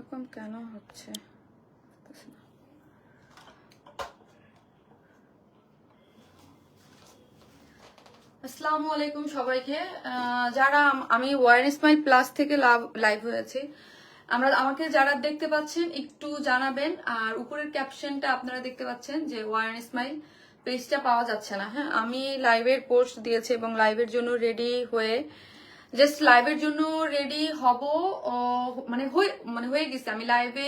এরকম কেন হচ্ছে? আসসালামু আলাইকুম সবাইকে। যারা আমি ওয়ার স্মাইল প্লাস থেকে লাইভ হয়েছে, আমাকে যারা দেখতে পাচ্ছেন একটু জানাবেন। আর উপরের ক্যাপশনটা আপনারা দেখতে পাচ্ছেন যে ওয়ার স্মাইল পেজটা পাওয়া যাচ্ছে না। হ্যাঁ, আমি লাইভের পোস্ট দিয়েছি এবং লাইভের জন্য রেডি হয়ে জাস্ট লাইভের জন্য রেডি হব, হয়ে গেছে। আমি লাইভে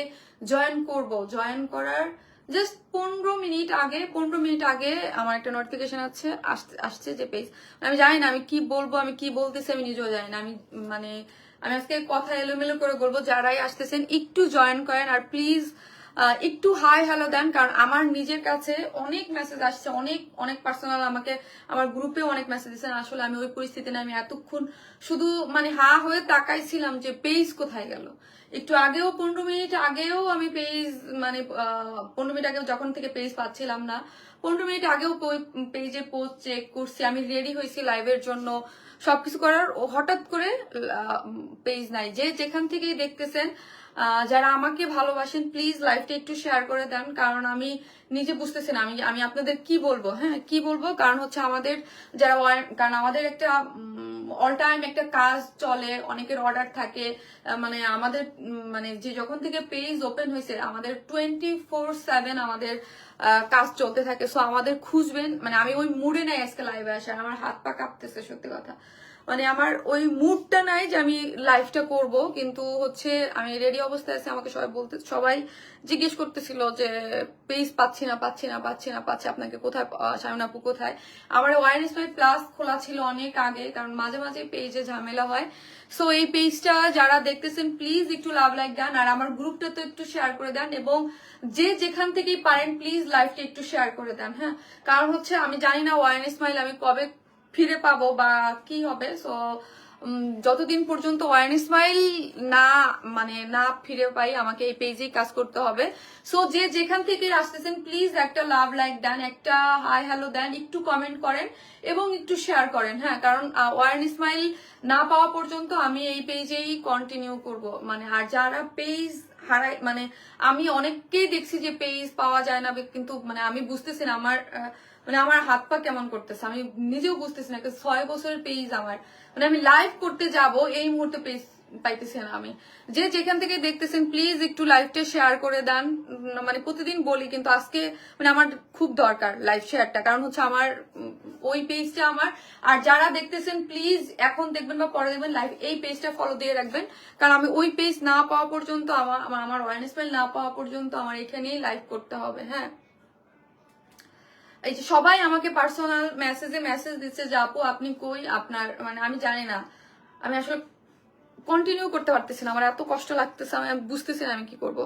জয়েন করার জাস্ট 15 মিনিট আগে আমার একটা নোটিফিকেশন আসছে যে পেজ, আমি জানি না আমি কি বলবো, আমি কি বলতেছি আমি নিজেও জানি না। আমি আজকে কথা এলোমেলো করে বলবো। যারাই আসতেছেন একটু জয়েন করেন আর প্লিজ একটু হাই হ্যালো দেন, কারণ আমার নিজের কাছে অনেক মেসেজ আসছে, অনেক অনেক পার্সোনাল আমাকে আমার গ্রুপে অনেক মেসেজ দিচ্ছেন। আসলে আমি ওই পরিস্থিতি না, আমি এতক্ষণ শুধু হা হয়ে তাকাইছিলাম যে পেজ কোথায় গেল। একটু আগেও 15 মিনিট আগেও আমি পেজ 15 মিনিট আগেও যখন থেকে পেজ পাচ্ছিলাম না, 15 মিনিট আগেও পেজে পোস্ট চেক করছি, আমি রেডি হয়েছি লাইভের জন্য সবকিছু করার, হঠাৎ করে পেজ নাই। যে যেখান থেকেই দেখতেছেন, যারা আমাকে ভালোবাসেন প্লিজ লাইভটা একটু শেয়ার করে দেন, কারণ আমি নিজে বুঝতেছি না আমি আপনাদের কি বলবো। হ্যাঁ, কি বলবো, কারণ হচ্ছে কারণ আমাদের একটা অল টাইম একটা কাজ চলে, অনেকের অর্ডার থাকে। আমাদের যে যখন থেকে পেজ ওপেন হয়েছে আমাদের 24/7 আমাদের কাজ চলতে থাকে। সো আমাদের খুঁজবেন, আমি ওই মুডে নাই আজকে লাইভে আসার, আমার হাত পা কাঁপতেছে সত্যি কথা। আমার ওই মুডটা নাই যে আমি লাইভটা করব, কিন্তু হচ্ছে আমি রেডি অবস্থায় আছি। আমাকে সবাই জিজ্ঞেস করতেছিল যে পেজ পাচ্ছি না, আপনাকে কোথায়, শামিন আপু কোথায়। আমার ওয়ারনেস মাই প্লাস খোলা ছিল অনেক আগে, কারণ মাঝে মাঝে পেজে ঝামেলা হয়। সো এই পেজটা যারা দেখতেছেন প্লিজ একটু লাভ লাইক দেন, আর আমার গ্রুপটা তো একটু শেয়ার করে দেন, এবং যে যেখান থেকেই পারেন প্লিজ লাইভটা একটু শেয়ার করে দেন। হ্যাঁ, কারণ হচ্ছে আমি জানি না ওয়ারনেস স্মাইল আমি কবে ফিরে পাবো বা কি হবে। সো যতদিন পর্যন্ত ওয়ান স্মাইল না ফিরে পাই, আমাকে এই পেজেই কাজ করতে হবে। সো যে যেখান থেকে আসতেছেন প্লিজ একটা লাভ লাইক দেন, একটা হাই হ্যালো দেন, একটু কমেন্ট করেন এবং একটু শেয়ার করেন। হ্যাঁ, কারণ ওয়ান স্মাইল না পাওয়া পর্যন্ত আমি এই পেজেই কন্টিনিউ করব। আর যারা পেজ হারাই, আমি অনেককেই দেখছি যে পেজ পাওয়া যায় না, কিন্তু আমি বুঝতেছি না আমার হাত পা কেমন করতেছে, আমি নিজেও বুঝতেছি না। 6 বছরের পেজ আমার, আমি লাইভ করতে যাব এই মুহূর্তে পেজ পাইতেছি না। আমি যে যেখান থেকে দেখতেছেন প্লিজ একটু লাইভটা শেয়ার করে দেন। প্রতিদিন বলি, কিন্তু আজকে আমার খুব দরকার লাইভ শেয়ারটা, কারণ হচ্ছে আমার ওই পেজটা আমার। আর যারা দেখতেছেন প্লিজ এখন দেখবেন বা পরে দেখবেন লাইভ, এই পেজটা ফলো দিয়ে রাখবেন, কারণ আমি ওই পেজ না পাওয়া পর্যন্ত, আমার ওয়ারনেস মেল না পাওয়া পর্যন্ত আমার এখানেই লাইভ করতে হবে। হ্যাঁ, এই যে সবাই আমাকে পার্সোনাল মেসেজ দিচ্ছে যে আপু আপনি কই, আপনার আমি জানি না, আমি আসলে কন্টিনিউ করতে পারতেছি না, আমার এত কষ্ট লাগতেছে, আমি বুঝতেছি না আমি কি করব।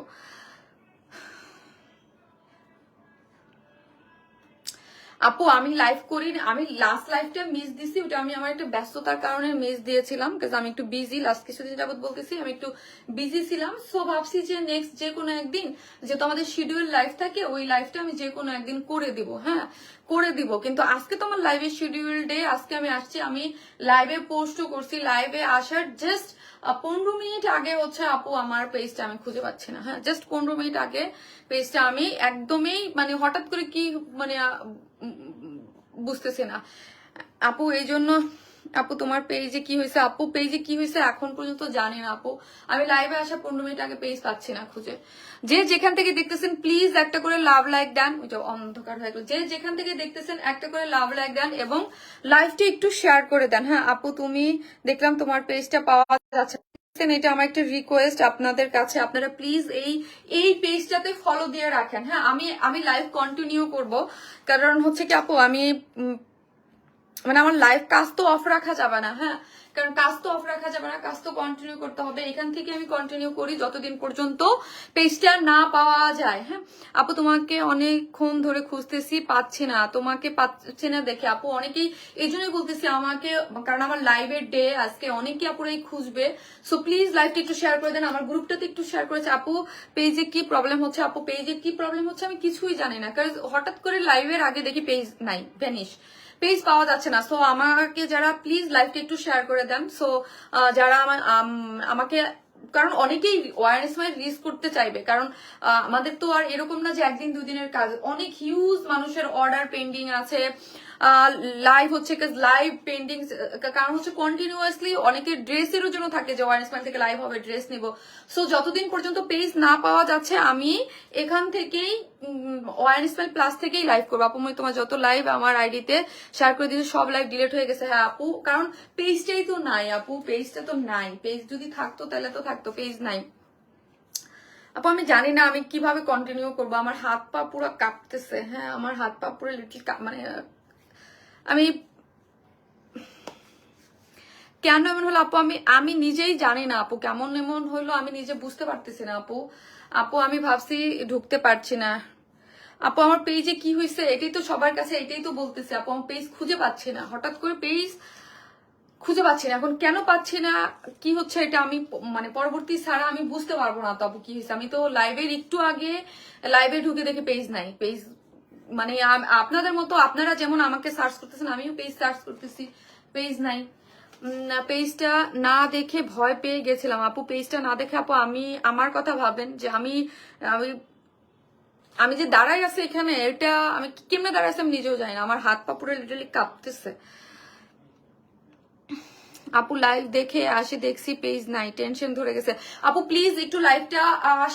আপু আমি লাইভ করি, আমি লাস্ট লাইভটা মিস দিছি, ওটা আমি আমার একটা ব্যস্ততার কারণে মিস দিয়েছিলাম, কারণ আমি একটু বিজি, লাস্ট কিছুদিন যাবত বলতেছি আমি একটু বিজি ছিলাম। সো ভাবছি যে নেক্সট যে কোনো একদিন, যেহেতু আমাদের শিডিউল লাইভ থাকে, ওই লাইভটা আমি যে কোনো একদিন করে দিব। হ্যাঁ, করে দিব, কিন্তু আজকে তো আমার লাইভের শিডিউল ডে, আজকে আমি আসছি, আমি লাইভে পোস্টও করছি। লাইভে আসার জাস্ট 15 মিনিট আগে হচ্ছে আপু আমার পেজটা আমি খুঁজে পাচ্ছি না। হ্যাঁ, জাস্ট 15 মিনিট আগে পেজটা আমি একদমই হঠাৎ করে কি বুঝতেছি না আপু। এই জন্য আপু তোমার পেজে কি হয়েছে, আপু পেজে কি হয়েছে এখন পর্যন্ত জানি না আপু। আমি লাইভে আসা 15 মিনিট আগে পেজ পাচ্ছি না খুঁজে। যে যেখান থেকে দেখতেছেন প্লিজ একটা করে লাভ লাইক দেন, ওইটা অন্ধকার হয়ে গেল। যে যেখান থেকে দেখতেছেন একটা করে লাভ লাইক দেন এবং লাইভটা একটু শেয়ার করে দেন। হ্যাঁ আপু, তুমি দেখলাম তোমার পেজটা পাওয়া যাচ্ছে, এটা আমার একটা রিকোয়েস্ট আপনাদের কাছে, আপনারা প্লিজ এই পেজটাতে ফলো দিয়ে রাখেন। হ্যাঁ, আমি লাইভ কন্টিনিউ করব, কারণ হচ্ছে কি আপু আমি আমার লাইভ কাজ তো অফ রাখা যাবে না। হ্যাঁ, কারণ কাজ তো অফ রাখা যাবে না, কাজ তো কন্টিনিউ করতে হবে। এখান থেকে আমি কন্টিনিউ করি যতদিন পর্যন্ত পেজটা না পাওয়া যায়। হ্যাঁ আপু, তোমাকে অনেকক্ষণ ধরে খুঁজতেছি, পাচ্ছি না, তোমাকে পাচ্ছি না দেখে আপু অনেকেই এই জন্যই বলতেছি আমাকে, কারণ আমার লাইভের ডে আজকে, অনেকে আপুরাই খুঁজবে। সো প্লিজ লাইভটা একটু শেয়ার করে দেন, আমার গ্রুপটাতে একটু শেয়ার করেছে। আপু পেজে কি প্রবলেম হচ্ছে, আপু পেজে কি প্রবলেম হচ্ছে আমি কিছুই জানি না, কারণ হঠাৎ করে লাইভের আগে দেখি পেজ নাই, ভ্যানিশ, পেজ পাওয়া যাচ্ছে না। সো আমাকে যারা প্লিজ লাইভটা একটু শেয়ার করে দেন। সো যারা আমাকে কারণ অনেকেই ওয়ারনেস মাইল রিস্ক করতে চাইবে, কারণ আমাদের তো আর এরকম না যে একদিন দুদিনের কাজ, অনেক হিউজ মানুষের অর্ডার পেন্ডিং আছে, লাইভ হচ্ছে লাইভ পেন্ডিং, কারণ হচ্ছে কন্টিনিউয়াসলি অনেকের ড্রেসেরও জন্য থাকে যে ওয়ারনেস মাইল থেকে লাইভ হবে, ড্রেস নিব। সো যতদিন পর্যন্ত পেজ না পাওয়া যাচ্ছে আমি এখান থেকেই ওয়ারনেস মাইল প্লাস থেকেই লাইভ করবো। আপু মই তোমার যত লাইভ আমার আইডিতে শেয়ার করে দিয়েছে সব লাইভ ডিলিট হয়ে গেছে। হ্যাঁ আপু, কারণ পেজটাই তো নাই আপু, পেজটা তো নাই, পেজ যদি থাকতো তাহলে তো থাকতো, পেজ নাই আপু। আমি জানি না আমি কিভাবে কন্টিনিউ করবো, আমার হাত পা পুরো কাঁপতেছে। হ্যাঁ আমার হাত পা পুরো লিটল মানে আমি কেন এমন হলো আপু, আমি নিজেই জানি না আপু, কেমন এমন হলো আমি নিজে বুঝতে পারতেছি না আপু। আপু আমি ভাবছি ঢুকতে পারছি না আপু, আমার পেজে কি হয়েছে এটাই তো সবার কাছে এটাই তো বলতেছে আপু, আমার পেজ খুঁজে পাচ্ছি না, হঠাৎ করে পেজ খুঁজে পাচ্ছি না। এখন কেন পাচ্ছি না, কি হচ্ছে এটা আমি মানে পরবর্তী ছাড়া আমি বুঝতে পারবো না তো আপু কি হয়েছে। আমি তো লাইভের একটু আগে লাইভে ঢুকে দেখে পেজ নাই, পেজ মানে আপনাদের মতো আপনারা যেমন আমাকে সার্চ করতেছেন আমিও পেজ সার্চ করতেছি, পেজ নাই। পেজটা না দেখে ভয় পেয়ে গেছিলাম আপু, পেজটা না দেখে আপু আমি আমার কথা ভাবেন যে আমি আমি যে দাঁড়াই আছি এখানে, এটা আমি কেমনে দাঁড়াই আছি আমি নিজেও জানি না, আমার হাত পা পুরো লিটারালি কাঁপতেছে। আপু লাইভ দেখে আসে দেখছি পেজ নাই, টেনশন ধরে গেছে। আপু প্লিজ একটু লাইভটা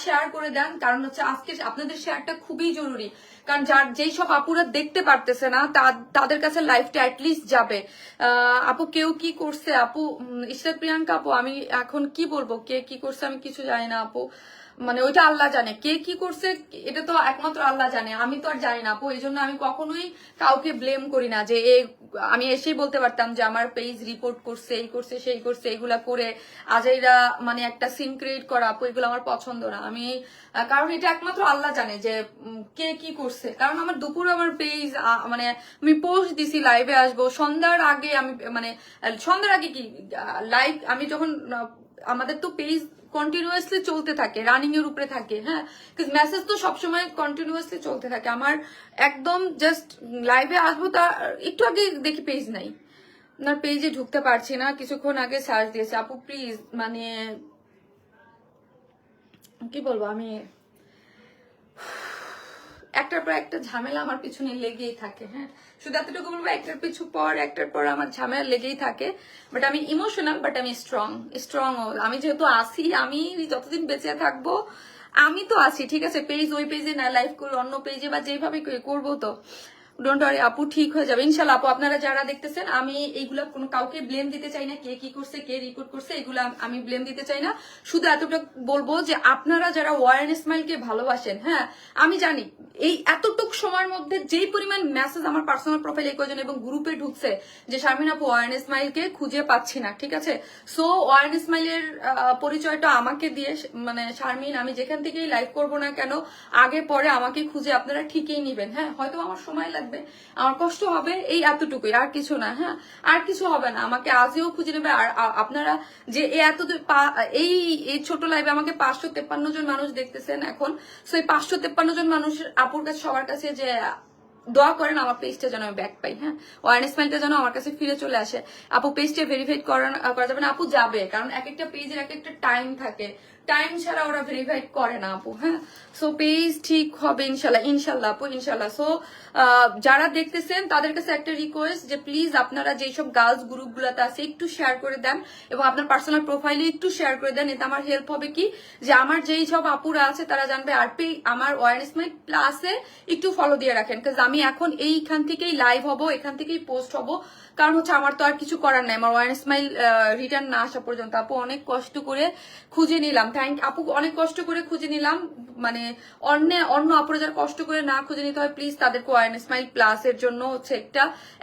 শেয়ার করে দেন, কারণ হচ্ছে আজকে আপনাদের শেয়ারটা খুবই জরুরি, কারণ যেই সব আপুরা দেখতে পারতেছে না তাদের কাছে লাইভটা অ্যাটলিস্ট যাবে। আপু কেউ কি করছে আপু, ইশরাত প্রিয়াঙ্কা আপু আমি এখন কি বলবো, কে কি করছে আমি কিছু জানি না আপু, মানে ওইটা আল্লাহ জানে, কে কি করছে এটা তো একমাত্র আল্লাহ জানে, আমি তো আর জানি না আপু। এই জন্য আমি কখনোই কাউকে ব্লেম করি না, যে আমি এসেই বলতে পারতাম যে আমার পেজ রিপোর্ট করছে, এই করছে সেই করছে, এগুলা করে আজাইরা মানে একটা সিন ক্রিয়েট করা আপু, এগুলো আমার পছন্দ না। আমি কারণ এটা একমাত্র আল্লাহ জানে যে কে কি করছে, কারণ আমার দুপুর আমার পেজ মানে আমি পোস্ট দিছি লাইভে আসবো, সন্ধ্যার আগে আমি মানে সন্ধ্যার আগে কি লাইভ আমি যখন আমাদের তো পেজ কন্টিনিউয়াসলি চলতে থাকে, রানিং এর উপরে থাকে। হ্যাঁ মেসেজ তো সবসময় কন্টিনিউয়াসলি চলতে থাকে, আমার একদম জাস্ট লাইভে আসবো তা একটু আগে দেখি পেজ নাই, আপনার পেজে ঢুকতে পারছি না, কিছুক্ষণ আগে সার্চ দিয়েছে আপু প্লিজ মানে কি বলবো, আমি একটার পর একটা ঝামেলা আমার পিছনে লেগেই থাকে। হ্যাঁ শুধু এতটুকু বলবো, একটার পর আমার ঝামেলা লেগেই থাকে, বাট আমি ইমোশনাল, বাট আমি স্ট্রং। আমি যেহেতু আসি, আমি যতদিন বেঁচে থাকবো আমি তো আছি, ঠিক আছে। পেজ ওই পেজে না লাইভ করি, অন্য পেজে বা যেভাবে করবো তো ডোন্ট ওয়ারি আপু, ঠিক হয়ে যাবে ইনশাল্লাহ। আপু আপনারা যারা দেখতেছেন, আমি এইগুলা কোনো কাউকে ব্লেম দিতে চাই না, কে কি করছে কে রিপোর্ট করছে এগুলা আমি ব্লেম দিতে চাই না। শুধু এতটুকু বলবো যে আপনারা যারা ওয়ারনেস মাইলকে ভালোবাসেন, হ্যাঁ আমি জানি এই এতটুক সময়ের মধ্যে যেই পরিমাণ মেসেজ আমার পার্সোনাল প্রোফাইল এই কজন এবং গ্রুপে ঢুকছে যে শারমিন আপু ওয়ারনেস মাইলকে খুঁজে পাচ্ছি না, ঠিক আছে। সো ওয়ারনেস মাইলের পরিচয়টা আমাকে দিয়ে, মানে শারমিন আমি যেখান থেকেই লাইভ করবো না কেন আগে পরে আমাকে খুঁজে আপনারা ঠিকই নিবেন। হ্যাঁ হয়তো আমার সময় লাগবে, আমার কষ্ট হবে, এই এতটুকুই, আর কিছু না। হ্যাঁ আর কিছু হবে না, আমাকে আজও খুঁজে নেবে। আর আপনারা যে এই ছোট লাইভে আমাকে 553 জন মানুষ দেখতেছেন এখন, সো এই 553 জন মানুষের আপুর কাছে সবার কাছে যে দোয়া করেন আমার পেজটা যেন আমি ব্যাক পাই। হ্যাঁ ওয়ারনেস মাইলটা যেন আমার কাছে ফিরে চলে আসে। আপু পেজটা ভেরিফাইড করা যাবে না আপু, যাবে, কারণ এক একটা পেজের এক একটা টাইম থাকে, টাইম ছাড়া ওরা ভেরিফাইড করে না আপু। হ্যাঁ সো পেজ ঠিক হবে ইনশাল্লাহ আপু ইনশাল্লাহ। সো যারা দেখতেছেন তাদের কাছে একটা রিকোয়েস্ট যে প্লিজ আপনারা যেসব গার্লস গ্রুপগুলোতে আছে একটু শেয়ার করে দেন এবং আপনার পার্সোনাল প্রোফাইলে একটু শেয়ার করে দেন, এতে আমার হেল্প হবে কি যে আমার যেই সব আপুরা আছে তারা জানবে। আর আমার ওয়ারনেস মাইল প্লাসে একটু ফলো দিয়ে রাখেন, কারণ আমি এখন এইখান থেকেই লাইভ হব, এখান থেকেই পোস্ট হব, কারণ হচ্ছে আমার তো আর কিছু করার নাই আমার ওয়ারনেস মাইল রিটার্ন না আসা পর্যন্ত। আপু অনেক কষ্ট করে খুঁজে নিলাম, আপু অনেক কষ্ট করে খুঁজে নিলাম, মানে অন্য আপুরা যারা কষ্ট করে না খুঁজে নিতে হয় প্লিজ তাদেরকে ওয়ারনেস মাইল প্লাস এর জন্য হচ্ছে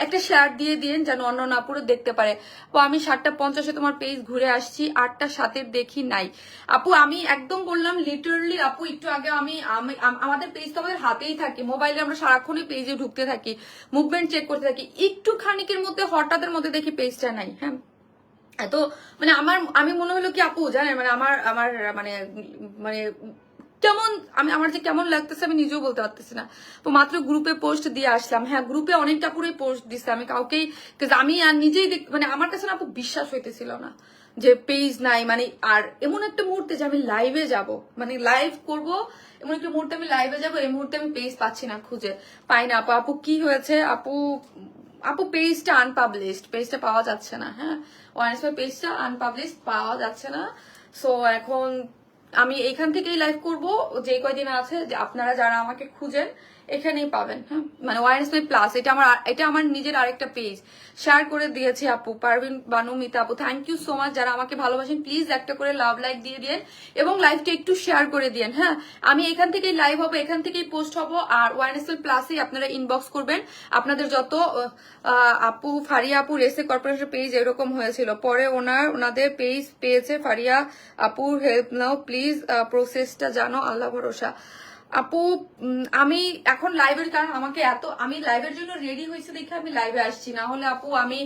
একটা শেয়ার দিয়ে দিন যেন অন্য আপুরা দেখতে পারে। তো আমি 7:50 তোমার পেজ ঘুরে আসছি, 8:07 দেখি নাই। আপু আমি একদম বললাম লিটারালি আপু, একটু আগে আমি আমাদের পেজ তো আমাদের হাতেই থাকে, মোবাইলে আমরা সারাক্ষণই পেজে ঢুকতে থাকি, মুভমেন্ট চেক করতে থাকি, একটু খানিকের মধ্যে হঠাৎের মধ্যে দেখি পেজটা নাই। হ্যাঁ তো মানে আমি মনে হলো কি আপু জানেন, মানে আমার মানে মানে কেমন আমার যে কেমন লাগতেছে আমি নিজেও বলতে পারতেছি না। তো মাত্র গ্রুপে পোস্ট দিয়ে আসলাম, হ্যাঁ গ্রুপে অনেকটা পুরোই পোস্ট দিচ্ছে, আমি কাউকেই আমি আর নিজেই মানে আমার কাছে না আপু বিশ্বাস হইতেছিল না, যে পেজ নাই, মানে আর এমন একটা মুহূর্তে যে আমি লাইভে যাব, মানে লাইভ করব, এমন একটা মুহূর্তে আমি লাইভে যাব, এই মুহূর্তে আমি পেজ পাচ্ছি না, খুঁজে পাই না। আপু আপু কি হয়েছে আপু? আপু পেজটা আনপাবলিশড, পেজটা পাওয়া যাচ্ছে না। হ্যাঁ, ওয়াইনেস পেজটা আনপাবলিশড, পাওয়া যাচ্ছে না। সো এখন আমি এখান থেকেই লাইভ করব, যে কয়দিন আছে, যে আপনারা যারা আমাকে খুঁজেন এখানেই পাবেন। হ্যাঁ, মানে ওয়াইনেস প্লাস, এটা আমার নিজের আরেকটা পেজ, শেয়ার করে দিয়েছি আপু। পারভিন বানু মিতা আপু, থ্যাংক ইউ সো মাচ। যারা আমাকে ভালোবাসেন প্লিজ একটা করে লাভ লাইক দিয়ে দিন এবং লাইভটা একটু শেয়ার করে দিন। হ্যাঁ, আমি এখান থেকেই লাইভ হবো, এখান থেকেই পোস্ট হবো, আর ওয়াইনেসেল প্লাসে আপনারা ইনবক্স করবেন আপনাদের যত আপু ফারিয়া আপু রেসে কর্পোরেশন পেজ এরকম হয়েছিল, পরে ওনাদের পেজ পেয়েছে। ফারিয়া আপুর হেল্প নাও প্লিজ, প্রসেসটা জানো, আল্লাহ ভরসা। আপু আমি এখন লাইভের, কারণ আমাকে আমি লাইভের জন্য রেডি হয়েছে দেখে আমি লাইভে আসছি, না হলে আপু আমি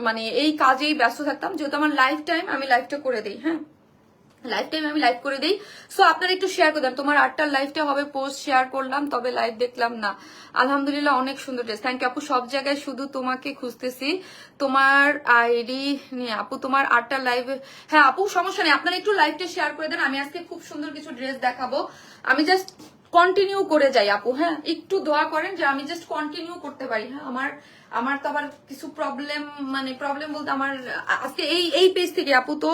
মানে এই কাজেই ব্যস্ত থাকতাম। যেহেতু আমার লাইফ টাইম, আমি লাইভটা করে দিই। হ্যাঁ, লাইফ টাইম আমি লাইভ করে দিই। সো আপনারা একটু শেয়ার করে দেন। তোমার 8টার লাইভটা হবে, পোস্ট শেয়ার করলাম, তবে লাইভ দেখলাম না। আলহামদুলিল্লাহ, অনেক সুন্দর ড্রেস, থ্যাংক ইউ আপু। সব জায়গায় শুধু তোমাকে খুঁজতেছি, তোমার আইডি নিয়ে আপু। তোমার 8টার লাইভ, হ্যাঁ আপু সমস্যা নেই, আপনারা একটু লাইভটা শেয়ার করে দেন। আমি আজকে খুব সুন্দর কিছু ড্রেস দেখাবো, আমি জাস্ট কন্টিনিউ করে যাই আপু। হ্যাঁ, একটু দোয়া করেন যে আমি জাস্ট কন্টিনিউ করতে পারি। হ্যাঁ, আমার তো আবার কিছু প্রবলেম, মানে প্রবলেম বলতে আমার আজকে এই পেজ থেকে আপু তো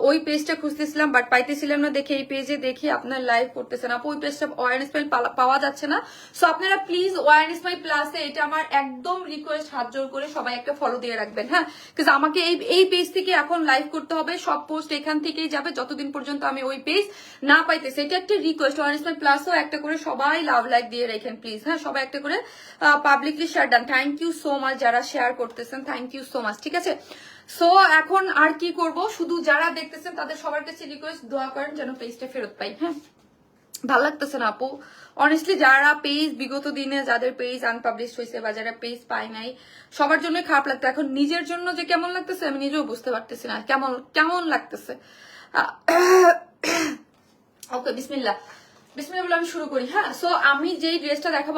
ওই পেজটা খুঁজতেছিলাম বাট পাইতেছিলাম না, দেখে এই পেজে দেখি আপনার লাইভ করতেছেন আপু। ওই পেজটা ওয়ারনেস মাইল পাওয়া যাচ্ছে না। সো আপনারা প্লিজ ওয়ারনেস মাইল প্লাসে, এটা আমার একদম রিকোয়েস্ট, হাত জোর করে সবাই একটা ফলো দিয়ে রাখবেন। হ্যাঁ, বিকজ আমাকে এই পেজ থেকে এখন লাইভ করতে হবে, সব পোস্ট এখান থেকেই যাবে যতদিন পর্যন্ত আমি ওই পেজ না পাইতেছি। এটা একটা রিকোয়েস্ট, ওয়ারনেস মাইল প্লাসও একটা করে সবাই লাভ লাইক দিয়ে রাখেন প্লিজ। হ্যাঁ, সবাই একটা করে publicly share done. Thank you so much যারা শেয়ার করতেছেন, থ্যাংক ইউ সো মাচ। ঠিক আছে, সো এখন আর কি করব, শুধু যারা দেখতেছেন তাদের সবার কাছে রিকোয়েস্ট, দোয়া করেন যেন পেজটা ফেরত পাই। হ্যাঁ, ভালো লাগতেছে না আপু অনেস্টলি। যারা পেজ বিগত দিনে যাদের পেজ আনপাবলিশ হয়েছে বা যারা পেজ পায় নাই, সবার জন্য খারাপ লাগতো। এখন নিজের জন্য যে কেমন লাগতেছে আমি নিজেও বুঝতে পারতেছি না কেমন লাগতেছে। ওকে, বিসমিল্লাহ বিসমিল্লাহ বলে আমি শুরু করি। হ্যাঁ, সো আমি যেই ড্রেসটা দেখাবো,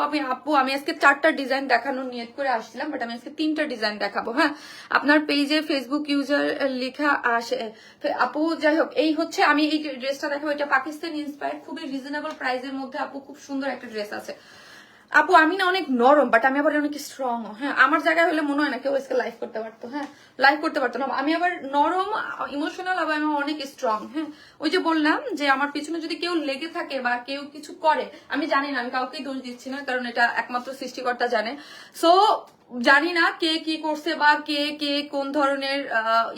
আমি আজকে 4টা ডিজাইন দেখানোর নিয়ত করে আসছিলাম, বাট আমি আজকে 3টা ডিজাইন দেখাবো। হ্যাঁ, আপনার পেজে ফেসবুক ইউজার লেখা আসে আপু। যাই হোক, এই হচ্ছে আমি এই ড্রেসটা দেখাবো, এটা পাকিস্তানি ইন্সপায়ার্ড, খুবই রিজনেবল প্রাইসের মধ্যে আপু, খুব সুন্দর একটা ড্রেস আছে আপু। আমি না অনেক নরম, বাট আমি আবার অনেক স্ট্রং। হ্যাঁ, আমার জায়গায় হলে মনে হয় না কেউ আজকে লাইভ করতে পারতো। হ্যাঁ, লাইভ করতে পারতো না। আমি আবার নরম, ইমোশনাল, আবার আমি অনেক স্ট্রং। হ্যাঁ, ওই যে বললাম যে আমার পিছনে যদি কেউ লেগে থাকে বা কেউ কিছু করে, আমি জানি না, আমি কাউকেই দোষ দিচ্ছি না, কারণ এটা একমাত্র সৃষ্টিকর্তা জানে। সো জানি না কে কি করছে বা কে কোন ধরনের